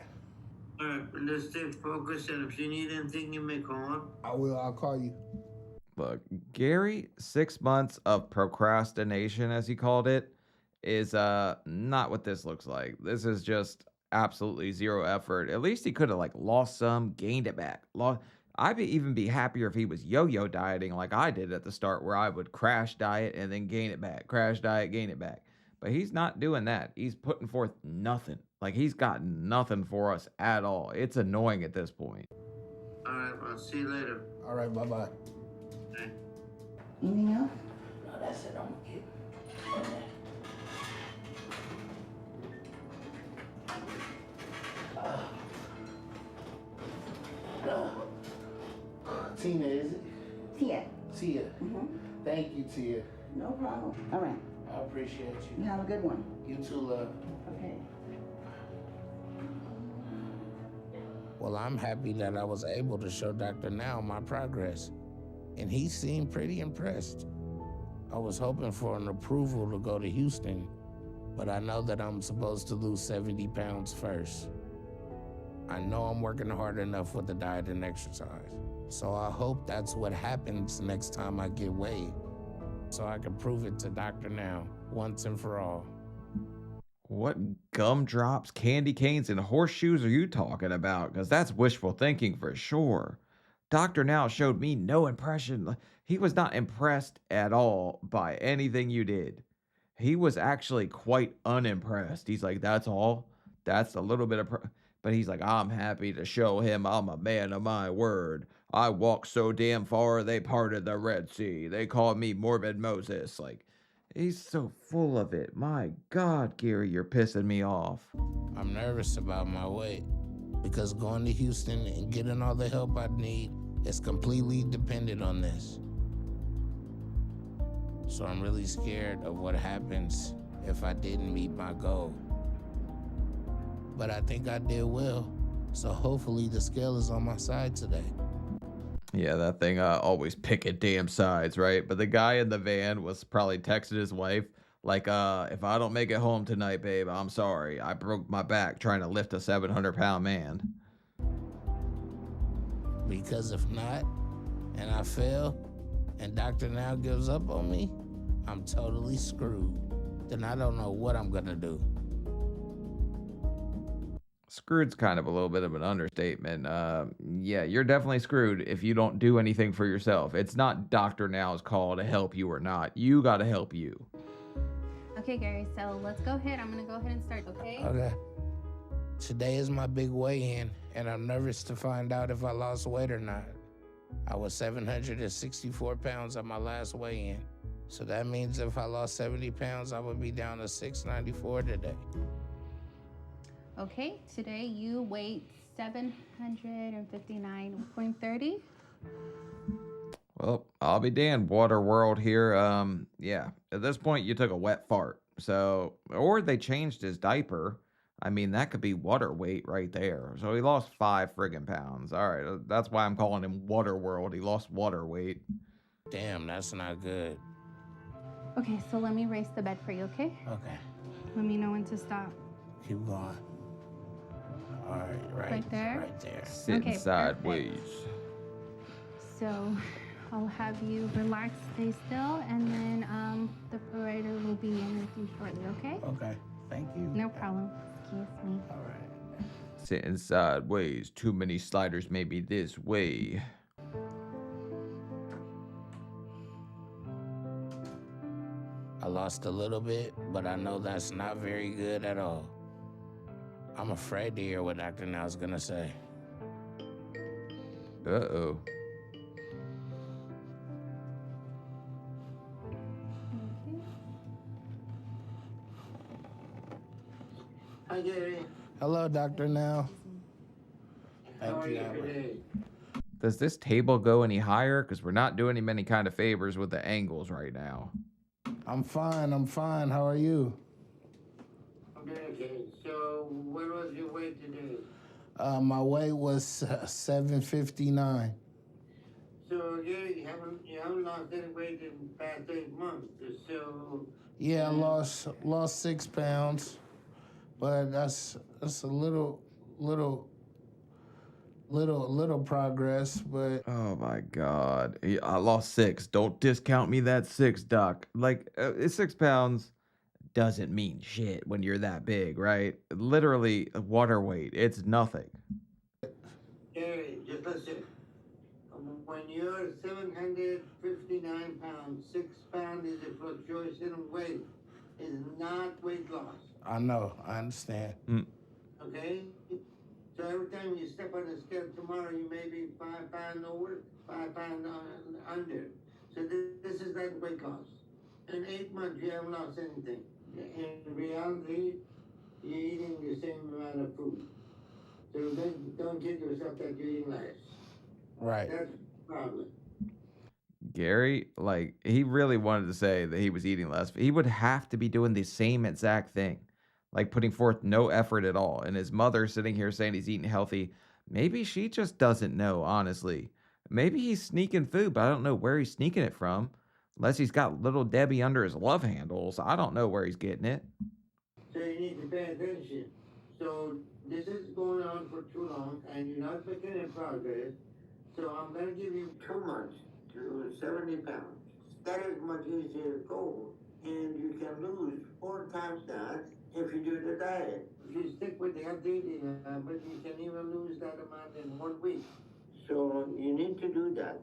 All right, let's stay focused, and if you need anything, you may call. I will. I'll call you. Look, Gary, 6 months of procrastination, as he called it, is not what this looks like. This is just absolutely zero effort. At least he could have lost some, gained it back. I'd even be happier if he was yo-yo dieting like I did at the start, where I would crash diet and then gain it back, crash diet, gain it back. But he's not doing that. He's putting forth nothing. He's got nothing for us at all. It's annoying at this point. All right, I'll see you later. All right, bye-bye. Bye. Anything else? No, that's it. I'm good. Tina, is it? Tia. Tia. Thank you, Tia. No problem. All right. I appreciate you. You have a good one. You too, love. Okay. Well, I'm happy that I was able to show Dr. Now my progress, and he seemed pretty impressed. I was hoping for an approval to go to Houston, but I know that I'm supposed to lose 70 pounds first. I know I'm working hard enough with the diet and exercise, so I hope that's what happens next time I get weighed, so I can prove it to Dr. Now once and for all. What gumdrops, candy canes, and horseshoes are you talking about? Because that's wishful thinking for sure. Dr. Now showed me no impression. He was not impressed at all by anything you did. He was actually quite unimpressed. He's like, that's all? That's a little bit of... But he's like, I'm happy to show him I'm a man of my word. I walked so damn far, they parted the Red Sea. They called me Morbid Moses. He's so full of it. My God, Gary, you're pissing me off. I'm nervous about my weight because going to Houston and getting all the help I need is completely dependent on this. So I'm really scared of what happens if I didn't meet my goal. But I think I did well, so hopefully the scale is on my side today. Yeah, that thing always picking damn sides, right? But the guy in the van was probably texting his wife, if I don't make it home tonight, babe, I'm sorry. I broke my back trying to lift a 700-pound man. Because if not, and I fail, and Dr. Now gives up on me, I'm totally screwed. Then I don't know what I'm gonna do. Screwed's kind of a little bit of an understatement. Yeah, you're definitely screwed if you don't do anything for yourself. It's not Dr. Now's call to help you or not. You got to help you. Okay, Gary, so let's go ahead. I'm going to go ahead and start, okay? Okay. Today is my big weigh-in, and I'm nervous to find out if I lost weight or not. I was 764 pounds at my last weigh-in, so that means if I lost 70 pounds, I would be down to 694 today. Okay, today you weighed 759.30. Well, I'll be damned, water world here. Yeah, at this point you took a wet fart. So, or they changed his diaper. I mean, that could be water weight right there. So he lost 5 friggin' pounds. All right, that's why I'm calling him water world. He lost water weight. Damn, that's not good. Okay, so let me raise the bed for you, okay? Okay, Let me know when to stop. keep going. All right, Right there? Right there. Sitting Okay, sideways. So I'll have you relax, stay still, and then the provider will be in with you shortly, okay? Okay, thank you. No problem. Excuse me. All right. Sitting sideways. Too many sliders maybe this way. I lost a little bit, but I know that's not very good at all. I'm afraid to hear what Dr. Now's gonna say. Uh-oh. Hi, Gary. Hello, Dr. Now. How are you today? Does this table go any higher? Because we're not doing him any kind of favors with the angles right now. I'm fine. How are you? Okay, so what was your weight today? My weight was 759. So Gary, you haven't lost any weight in the past 8 months, so... Yeah, I lost 6 pounds, but that's a little progress, but... Oh my God. I lost 6. Don't discount me that 6, Doc. Like, 6 pounds doesn't mean shit when you're that big, right? Literally, water weight. It's nothing. Gary, just listen. When you're 759 pounds, 6 pounds is a fluctuation of weight. It's not weight loss. I know, I understand. Okay? So every time you step on the scale tomorrow, you may be 5 pounds over, 5 pounds under. So this is not weight loss. In 8 months, you haven't lost anything. In reality, you're eating the same amount of food. So don't kid yourself that you're eating less. Right. That's the problem. Gary, like, he really wanted to say that he was eating less, but he would have to be doing the same exact thing, like putting forth no effort at all. And his mother sitting here saying he's eating healthy, maybe she just doesn't know, honestly. Maybe he's sneaking food, but I don't know where he's sneaking it from. Unless he's got little Debbie under his love handles. I don't know where he's getting it. So you need to pay attention. So this is going on for too long, and you're not making any progress. So I'm going to give you 2 months to 70 pounds. That is much easier goal, and you can lose 4 times that if you do the diet. If you stick with the healthy eating habit, you can even lose that amount in 1 week. So you need to do that.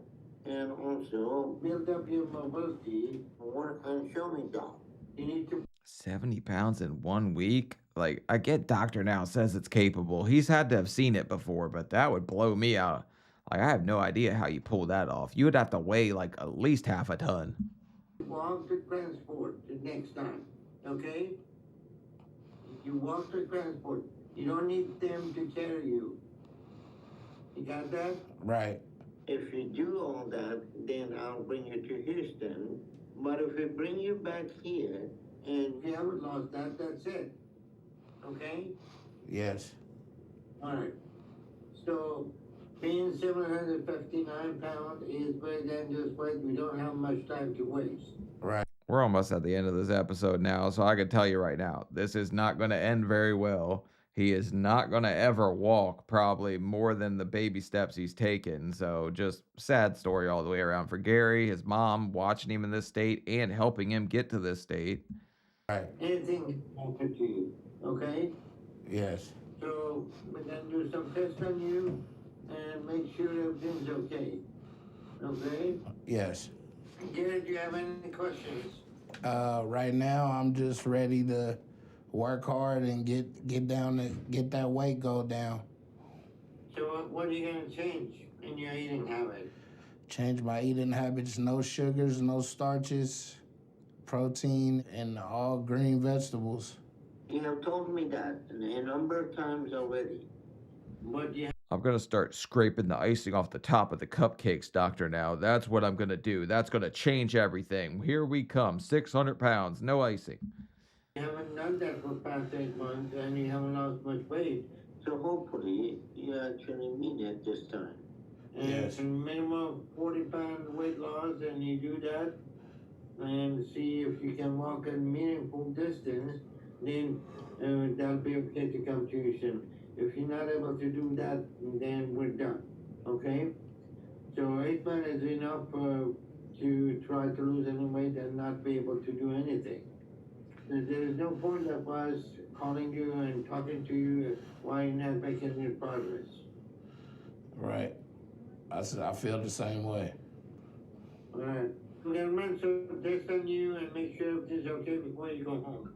And also build up your mobility, work on show me dog. You need to 70 pounds in 1 week? Like, I get Doctor Now says it's capable. He's had to have seen it before, but that would blow me out. Like, I have no idea how you pull that off. You would have to weigh like at least half a ton. walk to transport the next time, okay? You walk to transport. You don't need them to carry you. You got that? Right. If you do all that, then I'll bring you to Houston. But if we bring you back here and you haven't lost that, that's it. Okay? Yes. All right. So being 759 pounds is very dangerous weight. We don't have much time to waste. Right. We're almost at the end of this episode now, so I can tell you right now, this is not going to end very well. He is not going to ever walk probably more than the baby steps he's taken. So just sad story all the way around for Gary, his mom watching him in this state and helping him get to this state. Right. Anything can happen to you, okay? Yes. So we're gonna do some tests on you and make sure everything's okay. Okay? Yes. Gary, do you have any questions? Right now, I'm just ready to work hard and get that weight go down. So what are you gonna change in your eating habit? Change my eating habits, no sugars, no starches, protein, and all green vegetables. You have told me that a number of times already. But you I'm going to start scraping the icing off the top of the cupcakes, doctor, now. That's what I'm going to do. That's going to change everything. Here we come. 600 pounds, no icing. haven't done that for past 8 months and you haven't lost much weight. So hopefully you actually mean it this time. And Yes. minimum 40-pound weight loss, and you do that and see if you can walk a meaningful distance, then that'll be okay to come to you soon. If you're not able to do that, then we're done. Okay? So 8 months is enough to try to lose any weight and not be able to do anything. There is no point of us calling you and talking to you while you're not making any progress. Right. I feel the same way. All right. Gentlemen, so test on you and make sure everything's okay before you go home.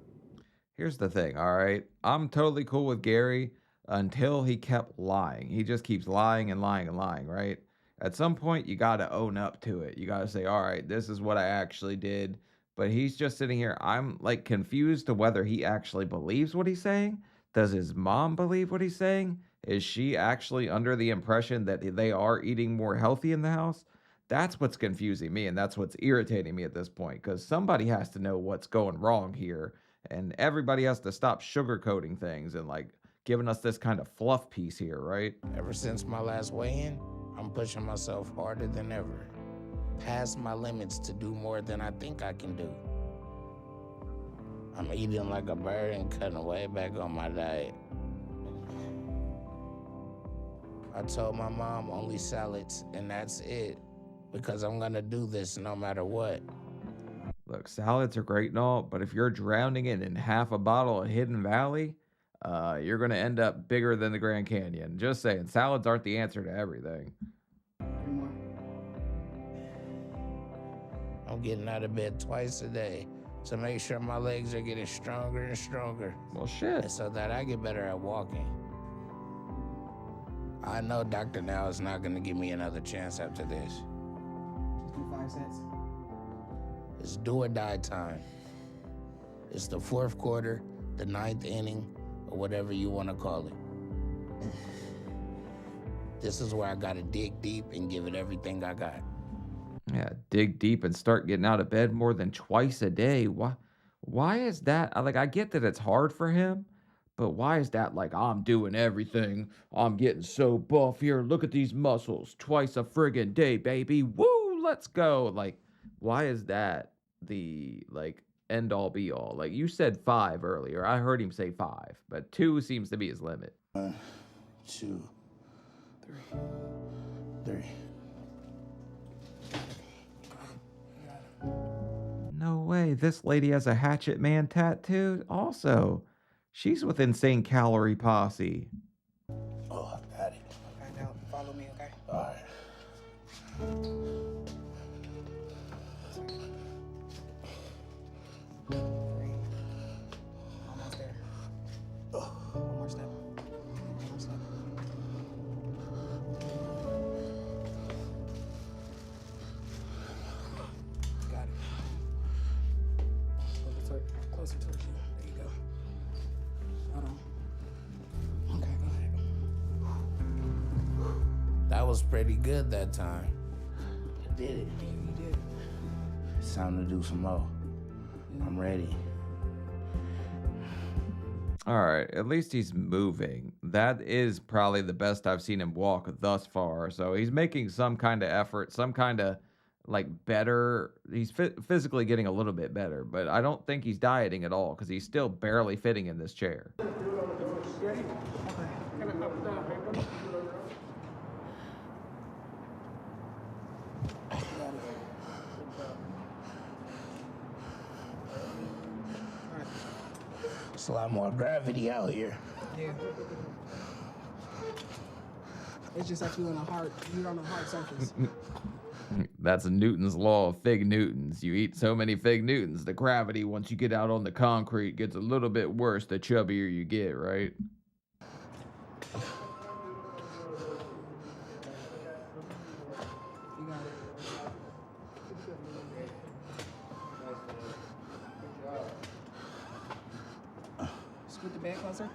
Here's the thing, all right? I'm totally cool with Gary until he kept lying. He just keeps lying and lying and lying, right? At some point, you got to own up to it. You got to say, all right, this is what I actually did. But he's just sitting here. I'm like confused to whether he actually believes what he's saying. Does his mom believe what he's saying? Is she actually under the impression that they are eating more healthy in the house? That's what's confusing me, and that's what's irritating me at this point, because somebody has to know what's going wrong here, and everybody has to stop sugarcoating things and like giving us this kind of fluff piece here, right? Ever since my last weigh-in, I'm pushing myself harder than ever, past my limits to do more than I think I can do. I'm eating like a bird and cutting way back on my diet. I told my mom only salads, and that's it, because I'm gonna do this no matter what. Look, salads are great and all, but if you're drowning it in half a bottle of Hidden Valley, you're going to end up bigger than the Grand Canyon. Just saying, salads aren't the answer to everything. I'm getting out of bed twice a day to make sure my legs are getting stronger and stronger. Well, shit. So that I get better at walking. I know Dr. Now is not going to give me another chance after this. Just do 5 cents. It's do or die time. It's the 4th quarter, the 9th inning, or whatever you want to call it. This is where I got to dig deep and give it everything I got. Yeah, dig deep and start getting out of bed more than twice a day. Why is that? Like, I get that it's hard for him, but why is that like, I'm doing everything? I'm getting so buff here. Look at these muscles. Twice a friggin' day, baby. Woo, let's go. Like, why is that the, like, end all be all? Like, you said 5 earlier. I heard him say 5, but 2 seems to be his limit. 1, 2, 3. No way. This lady has a Hatchet Man tattoo. Also, she's with Insane Calorie Posse. Oh, I got it. Okay, now follow me, okay? All right. Almost there. One more step. One more step. Got it. Closer towards you. There you go. Hold on. Okay, go ahead. That was pretty good that time. I did it. Yeah, you did. It's time to do some more. I'm ready. All right, at least he's moving. That is probably the best I've seen him walk thus far. So he's making some kind of effort, some kind of like better. He's physically getting a little bit better, but I don't think he's dieting at all because he's still barely fitting in this chair. It's a lot more gravity out here. Yeah. It's just that you're on a hard surface. That's Newton's law of fig Newtons. You eat so many fig Newtons, the gravity, once you get out on the concrete, gets a little bit worse the chubbier you get, right? You got it. scoot the bed closer.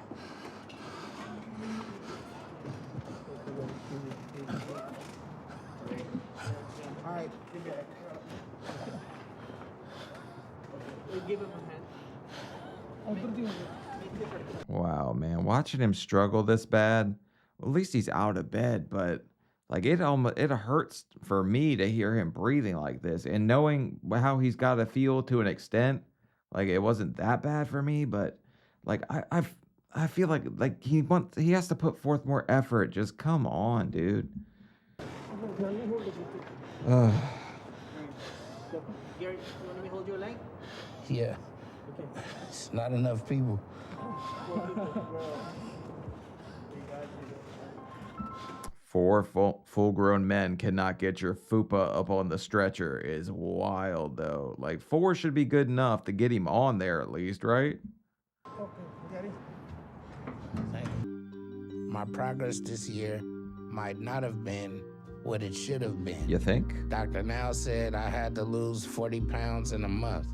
All right. Give him a hand. Wow, man, watching him struggle this bad. At least he's out of bed, but like it hurts for me to hear him breathing like this and knowing how he's got to feel to an extent. Like it wasn't that bad for me, but like I feel like he has to put forth more effort. Just come on, dude. Gary, you want me to hold your leg? Yeah. Okay. It's not enough people. Four full-grown men cannot get your fupa up on the stretcher is wild, though. Like, four should be good enough to get him on there at least, right? Okay, Gary. Thank you. My progress this year might not have been what it should have been. You think? Dr. Now said I had to lose 40 pounds in a month,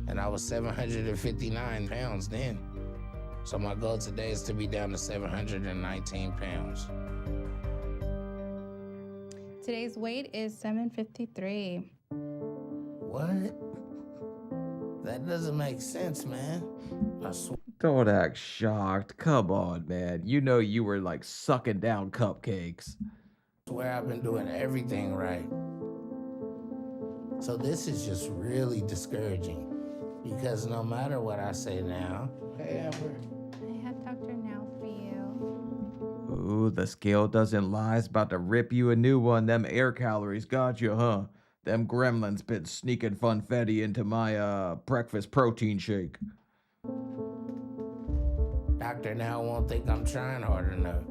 and I was 759 pounds then. So my goal today is to be down to 719 pounds. Today's weight is 753. What? That doesn't make sense, man. I Don't act shocked. Come on, man. You know you were like sucking down cupcakes. swear I've been doing everything right. So this is just really discouraging because no matter what I say now, hey Amber. I have Dr. Now for you. Ooh, the scale doesn't lie. It's about to rip you a new one. Them air calories got you, huh? Them gremlins been sneaking funfetti into my breakfast protein shake. Doctor now won't think I'm trying hard enough.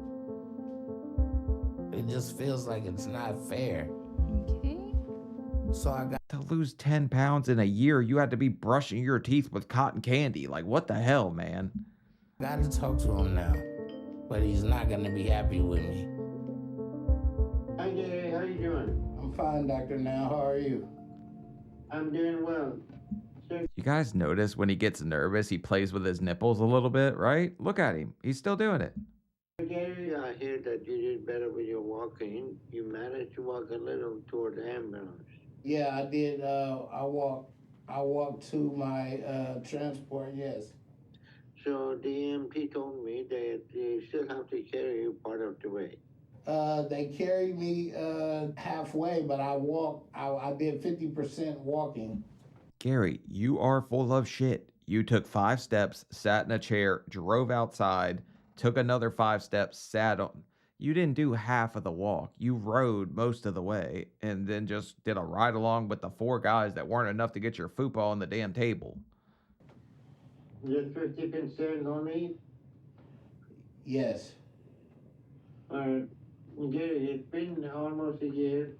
It just feels like it's not fair. Okay. So I got to lose 10 pounds in a year. You had to be brushing your teeth with cotton candy. Like, what the hell, man? Got to talk to him now, but he's not gonna be happy with me. Hi Gary, how you doing? I'm fine, Dr. Now. How are you? I'm doing well. You guys notice when he gets nervous, he plays with his nipples a little bit, right? Look at him. He's still doing it. Gary, I hear that you did better with your walking. You managed to walk a little toward the ambulance. Yeah, I did. I walked to my transport, yes. So the EMT told me that they still have to carry you part of the way. They carried me halfway, but I did 50% walking. Gary, you are full of shit. You took 5 steps, sat in a chair, drove outside, took another 5 steps, sat on. You didn't do half of the walk. You rode most of the way and then just did a ride along with the 4 guys that weren't enough to get your fupa on the damn table. Just 50% only? Yes. Gary, it's been almost a year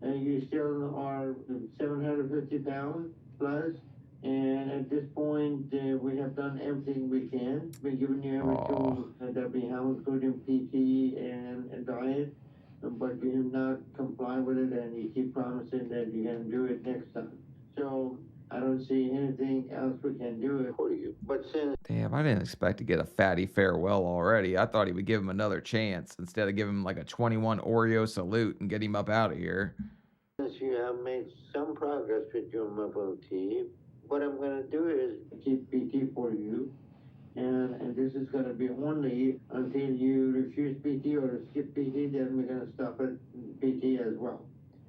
and you still are 750 pounds plus. And at this point, we have done everything we can. We've given you every tool that we have, including PT and diet, but you have not complied with it, and you keep promising that you're going to do it next time. So I don't see anything else we can do for you. But since Damn, I didn't expect to get a fatty farewell already. I thought he would give him another chance instead of giving him like a 21 Oreo salute and get him up out of here. since you have made some progress with your mobility, what I'm going to do is keep PT for you, and this is going to be only until you refuse PT or skip PT, then we're going to stop at PT as well.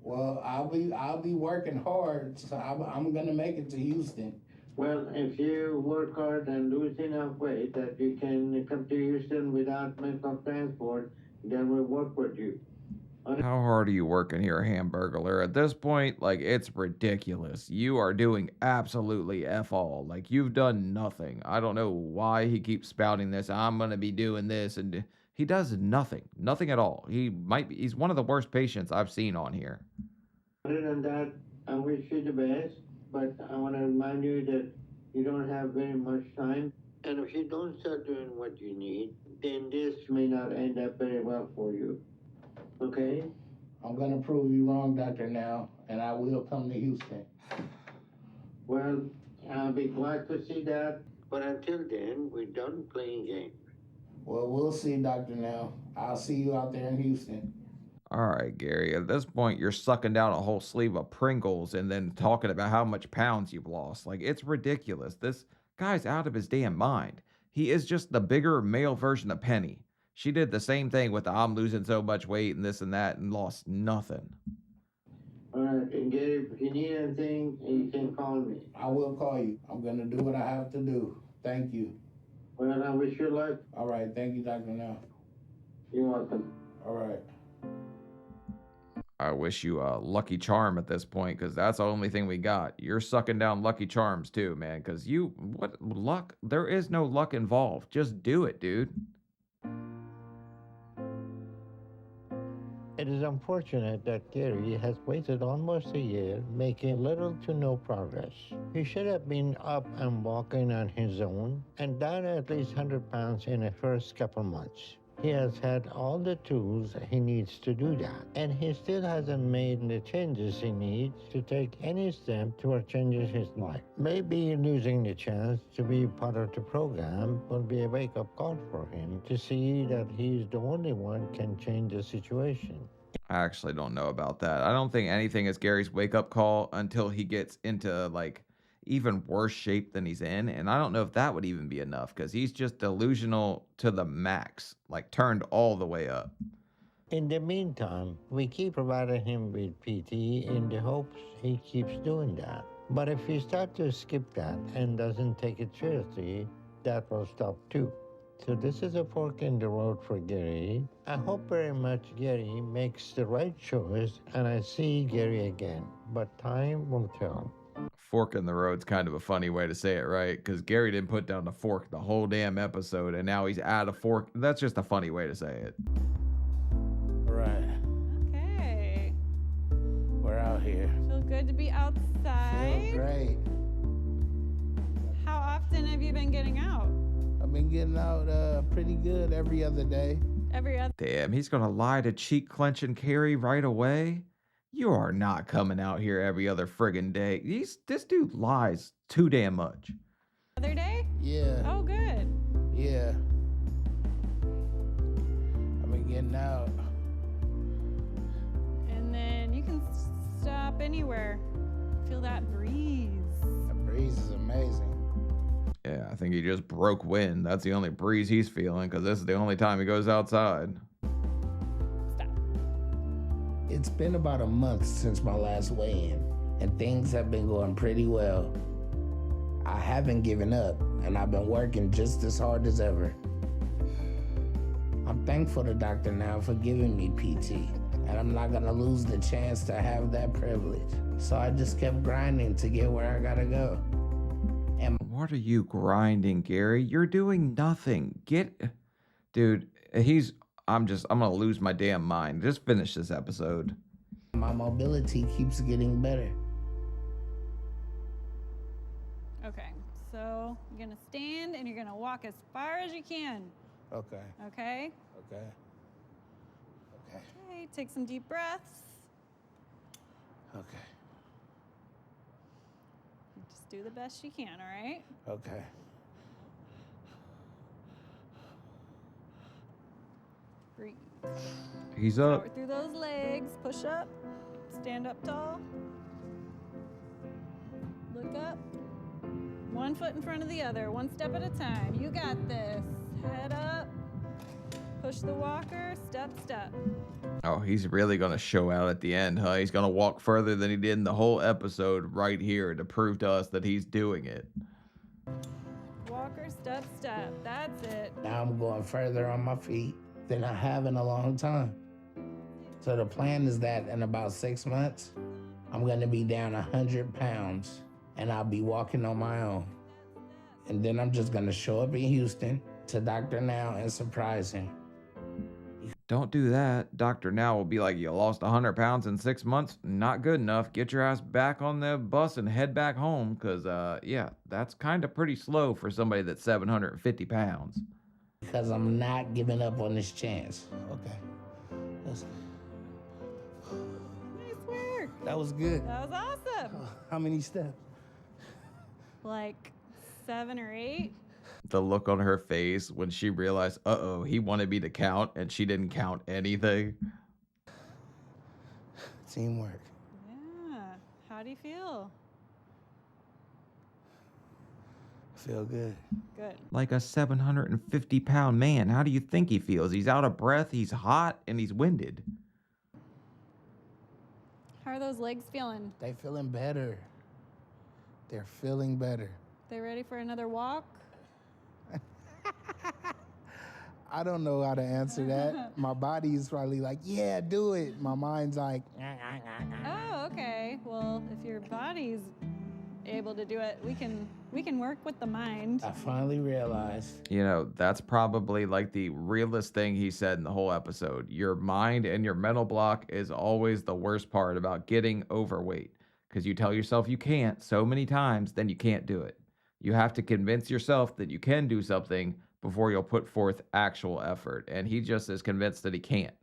Well, I'll be working hard, so I'm going to make it to Houston. Well, if you work hard and lose enough weight that you can come to Houston without medical transport, then we'll work with you. How hard are you working here, Hamburglar? At this point, like, it's ridiculous. You are doing absolutely F all. Like, you've done nothing. I don't know why he keeps spouting this. I'm going to be doing this. And he does nothing. Nothing at all. He's one of the worst patients I've seen on here. Other than that, I wish you the best, but I want to remind you that you don't have very much time. And if you don't start doing what you need, then this may not end up very well for you. Okay? I'm going to prove you wrong, Dr. Now, and I will come to Houston. Well, I'll be glad to see that. But until then, we're done playing games. Well, we'll see, Dr. Now. I'll see you out there in Houston. All right, Gary. At this point, you're sucking down a whole sleeve of Pringles and then talking about how much pounds you've lost. Like, it's ridiculous. This guy's out of his damn mind. He is just the bigger male version of Penny. She did the same thing with the I'm losing so much weight and this and that and lost nothing. All right, and Gary, if you need anything, you can call me. I will call you. I'm going to do what I have to do. Thank you. Well, I wish you luck. All right. Thank you, Dr. Now. You're welcome. All right. I wish you a Lucky Charm at this point, because that's the only thing we got. You're sucking down Lucky Charms too, man, because what luck? There is no luck involved. Just do it, dude. It is unfortunate that Gary has waited almost a year, making little to no progress. He should have been up and walking on his own and down at least 100 pounds in the first couple months. He has had all the tools he needs to do that, and he still hasn't made the changes he needs to take any step toward changing his life. Maybe losing the chance to be part of the program will be a wake-up call for him to see that he's the only one can change the situation. I actually don't know about that. I don't think anything is Gary's wake-up call until he gets into, like, even worse shape than he's in. And I don't know if that would even be enough, because he's just delusional to the max, like turned all the way up. In the meantime, we keep providing him with PT in the hopes he keeps doing that. But if he starts to skip that and doesn't take it seriously, that will stop too. So this is a fork in the road for Gary. I hope very much Gary makes the right choice and I see Gary again. But time will tell. Fork in the road's kind of a funny way to say it, right? Because Gary didn't put down the fork the whole damn episode, and now he's at a fork. That's just a funny way to say it. All right. Okay. We're out here. Feel good to be outside. Feels great. How often have you been getting out? I've been getting out pretty good every other day. Every other. Damn, he's gonna lie to cheek clenching Carrie right away? You are not coming out here every other friggin' day. This dude lies too damn much. Other day? Yeah. Oh, good. Yeah. I've been getting out. And then you can stop anywhere. Feel that breeze. That breeze is amazing. Yeah, I think he just broke wind. That's the only breeze he's feeling, because this is the only time he goes outside. It's been about a month since my last weigh-in, and things have been going pretty well. I haven't given up, and I've been working just as hard as ever. I'm thankful to Dr. Now for giving me PT, and I'm not gonna lose the chance to have that privilege. So I just kept grinding to get where I gotta go. And what are you grinding, Gary? You're doing nothing. Dude, I'm gonna lose my damn mind. Just finish this episode. my mobility keeps getting better. Okay, so you're gonna stand and you're gonna walk as far as you can. Okay. Okay? Okay. Okay, take some deep breaths. Okay. Just do the best you can, all right? Okay. Breathe. He's up. Power through those legs. Push up. Stand up tall. Look up. One foot in front of the other, one step at a time. You got this. Head up. Push the walker. Step, step. Oh, he's really going to show out at the end, huh? He's going to walk further than he did in the whole episode right here to prove to us that he's doing it. Walker, step, step. That's it. Now I'm going further on my feet than I have in a long time. So the plan is that in about 6 months, I'm going to be down 100 pounds and I'll be walking on my own. And then I'm just going to show up in Houston to Dr. Now and surprise him. Don't do that. Dr. Now will be like, you lost 100 pounds in 6 months? Not good enough. Get your ass back on the bus and head back home, because, yeah, that's kind of pretty slow for somebody that's 750 pounds. Because I'm not giving up on this chance. Okay. Nice work. That was good. That was awesome. How many steps? Like 7 or 8. The look on her face when she realized, uh-oh, he wanted me to count and she didn't count anything. Teamwork. Yeah. How do you feel? Feel good. Good. Like a 750-pound man. How do you think he feels? He's out of breath, he's hot, and he's winded. How are those legs feeling? They feeling better. They're feeling better. They ready for another walk? I don't know how to answer that. My body is probably like, yeah, do it. My mind's like, Oh, okay. Well, if your body's able to do it, we can work with the mind. I finally realized. You know, that's probably like the realest thing he said in the whole episode. Your mind and your mental block is always the worst part about getting overweight. Because you tell yourself you can't so many times, then you can't do it. You have to convince yourself that you can do something before you'll put forth actual effort. And he just is convinced that he can't.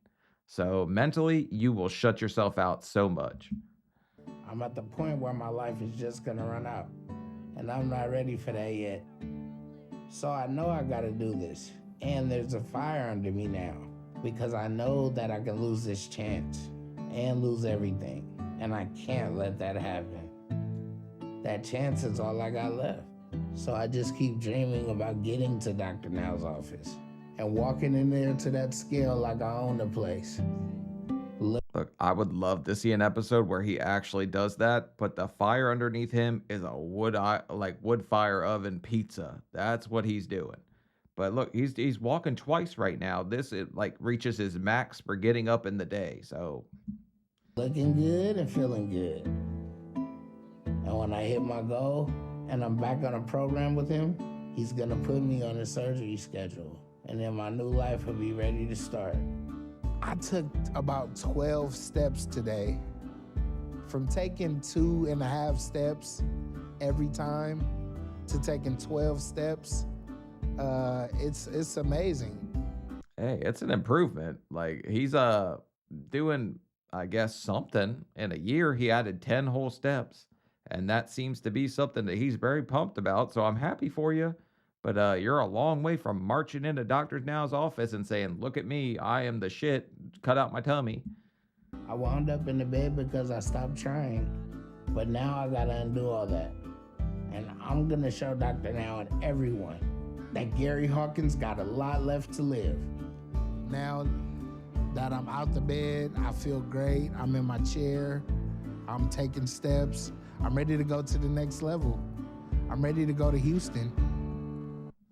So mentally, you will shut yourself out so much. I'm at the point where my life is just gonna run out. And I'm not ready for that yet. So I know I gotta do this. And there's a fire under me now. Because I know that I can lose this chance. And lose everything. And I can't let that happen. That chance is all I got left. So I just keep dreaming about getting to Dr. Now's office and walking in there to that scale like I own the place. Look, I would love to see an episode where he actually does that, but the fire underneath him is a wood fire oven pizza. That's what he's doing. But look, he's walking twice right now. This reaches his max for getting up in the day. So looking good and feeling good. And when I hit my goal and I'm back on a program with him, he's gonna put me on a surgery schedule. And then my new life will be ready to start. I took about 12 steps today. From taking 2.5 steps every time to taking 12 steps, it's amazing. hey, it's an improvement. Like he's doing, I guess, something. In a year, he added 10 whole steps. And that seems to be something that he's very pumped about. So I'm happy for you. But you're a long way from marching into Dr. Now's office and saying, look at me, I am the shit, cut out my tummy. I wound up in the bed because I stopped trying. But now I gotta undo all that. And I'm gonna show Dr. Now and everyone that Gary Hawkins got a lot left to live. Now that I'm out the bed, I feel great. I'm in my chair. I'm taking steps. I'm ready to go to the next level. I'm ready to go to Houston.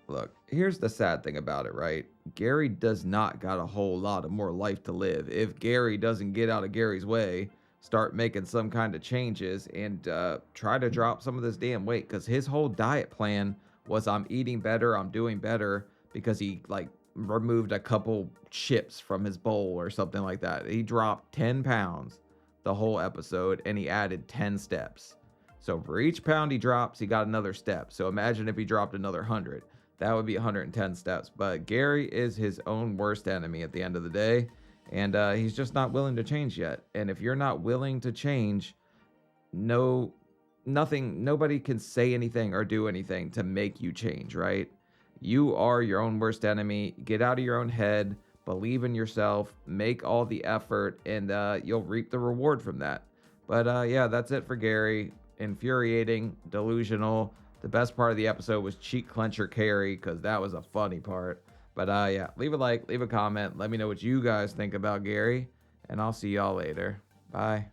Look, here's the sad thing about it, right? Gary does not got a whole lot of more life to live. If Gary doesn't get out of Gary's way, start making some kind of changes and try to drop some of this damn weight, because his whole diet plan was I'm eating better, I'm doing better, because he removed a couple chips from his bowl or something like that. He dropped 10 pounds the whole episode and he added 10 steps. So for each pound he drops, he got another step. So imagine if he dropped another 100. That would be 110 steps. But Gary is his own worst enemy at the end of the day. And he's just not willing to change yet. And if you're not willing to change, nobody can say anything or do anything to make you change, right? You are your own worst enemy. Get out of your own head. Believe in yourself. Make all the effort. And you'll reap the reward from that. But yeah, that's it for Gary. Infuriating, delusional. The best part of the episode was cheek clencher Carrie, because that was a funny part. But yeah, leave a like, leave a comment. Let me know what you guys think about Gary. And I'll see y'all later. Bye.